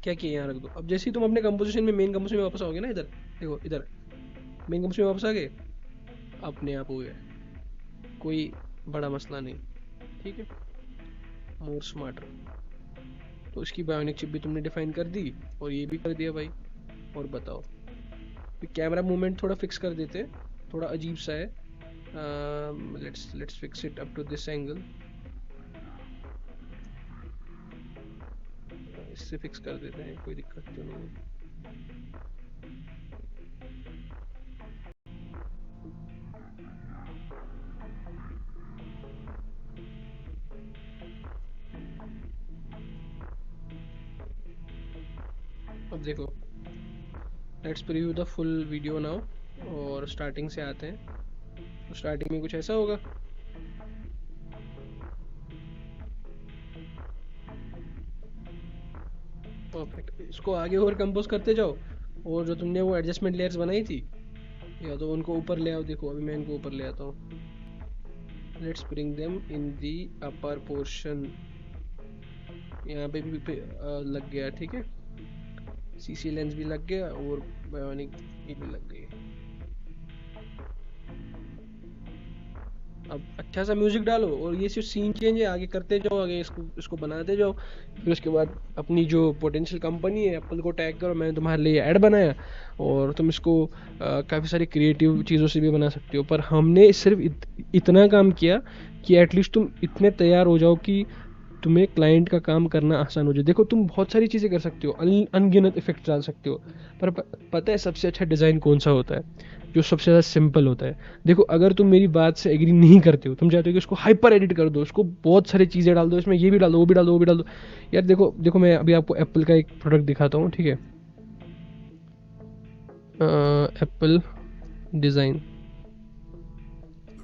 क्या किया, यहाँ रख दो। अब जैसे ही तुम अपने कंपोजिशन में, मेन कंपोजिशन में वापस आओगे ना, इधर देखो, इधर मेन कंपोजिशन में वापस आ गए, अपने आप हो गया, कोई बड़ा मसला नहीं, ठीक है। मोर स्मार्टर, तो इसकी बायोनिक चिप भी तुमने डिफाइन कर दी और ये भी कर दिया भाई। और बताओ, कैमरा मूवमेंट थोड़ा फिक्स कर देते हैं, थोड़ा अजीब सा है। Let's fix it up to this angle, इससे फिक्स कर देते हैं, कोई दिक्कत तो नहीं है। अब देखो, let's preview the full video now. और स्टार्टिंग से आते हैं, तो स्टार्टिंग में कुछ ऐसा होगा। परफेक्ट, इसको आगे और कंपोज करते जाओ। और जो तुमने वो एडजस्टमेंट लेयर्स बनाई थी, या तो उनको ऊपर ले आओ। देखो अभी मैं इनको ऊपर ले आता हूँ। Let's bring them in the upper portion. यहाँ पे लग गया, ठीक है। CC लेंस भी लग गया और बायोनिक ये भी लग गई। अब अच्छा सा म्यूजिक डालो और ये सिर्फ सीन चेंज है, आगे करते जाओ, आगे इसको इसको बनाते जाओ। फिर उसके बाद अपनी जो पोटेंशियल कंपनी है एप्पल को टैग करो, मैंने तुम्हारे लिए ऐड बनाया, और तुम इसको काफ़ी सारी क्रिएटिव चीज़ों से भी बना सकते हो। पर हमने सिर्फ इतना काम किया कि एटलीस्ट तुम इतने तैयार हो जाओ कि तुम्हें क्लाइंट का काम करना आसान हो जाए। देखो तुम बहुत सारी चीज़ें कर सकते हो, अनगिनत इफेक्ट डाल सकते हो, पर पता है सबसे अच्छा डिज़ाइन कौन सा होता है? जो सबसे ज़्यादा सिंपल होता है। देखो अगर तुम मेरी बात से एग्री नहीं करते हो, तुम चाहते हो कि उसको हाइपर एडिट कर दो, उसको बहुत सारी चीज़ें डाल दो, इसमें ये भी डाल दो, वो भी डाल दो, वो भी डाल दो। यार देखो देखो, मैं अभी आपको एप्पल का एक प्रोडक्ट दिखाता हूँ, ठीक है? एप्पल डिज़ाइन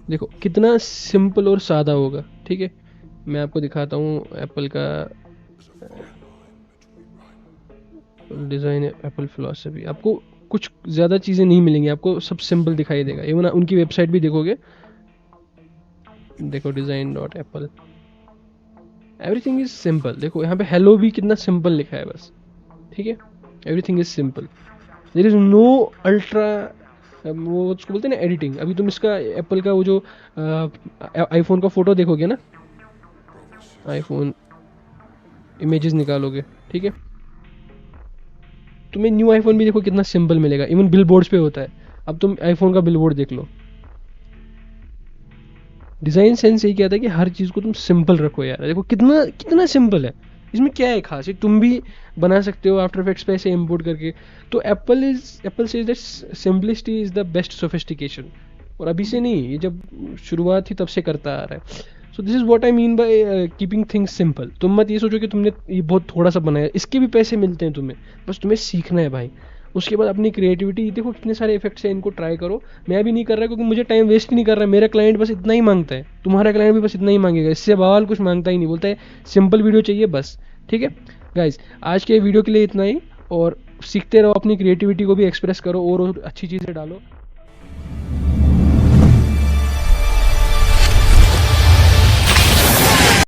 देखो कितना सिंपल और सादा होगा, ठीक है? मैं आपको दिखाता हूँ एप्पल का डिज़ाइन, एप्पल फिलॉसफी। आपको कुछ ज़्यादा चीज़ें नहीं मिलेंगी, आपको सब सिंपल दिखाई देगा। इवन उनकी वेबसाइट भी देखोगे, देखो design dot Apple, everything is simple. देखो यहाँ पे हेलो भी कितना सिंपल लिखा है बस, ठीक है? Everything is simple, there is no ultra, वो उसको बोलते हैं ना एडिटिंग। अभी तुम इसका एप्पल का वो जो आईफोन का फोटो देखोगे ना, आईफोन इमेजेस निकालोगे, ठीक है? तुम्हें न्यू आईफोन भी देखो कितना सिंपल मिलेगा, इवन बिल बोर्ड्स पे होता है। अब तुम आईफोन का बिल बोर्ड देख लो। डिज़ाइन सेंस यही कहता है कि हर चीज़ को तुम सिंपल रखो यार। देखो कितना कितना सिंपल है, इसमें क्या है खास? ये तुम भी बना सकते हो आफ्टर इफेक्ट्स पे ऐसे इम्पोर्ट करके। तो Apple say that simplicity is the best sophistication. और अभी से नहीं, ये जब शुरुआत थी तब से करता आ रहा है। So this is what I mean by keeping things simple. तुम मत ये सोचो कि तुमने ये बहुत थोड़ा सा बनाया, इसके भी पैसे मिलते हैं तुम्हें, बस तुम्हें सीखना है भाई। उसके बाद अपनी क्रिएटिविटी देखो, कितने सारे इफेक्ट्स हैं, इनको ट्राई करो। मैं भी नहीं कर रहा क्योंकि मुझे टाइम वेस्ट नहीं कर रहा, मेरा क्लाइंट बस इतना ही मांगता है, तुम्हारा क्लाइंट भी बस इतना ही मांगेगा, इससे बवाल कुछ मांगता ही नहीं, बोलता है सिंपल वीडियो चाहिए बस। ठीक है गाइज, आज के वीडियो के लिए इतना ही, और सीखते रहो, अपनी क्रिएटिविटी को भी एक्सप्रेस करो और अच्छी चीज़ें डालो।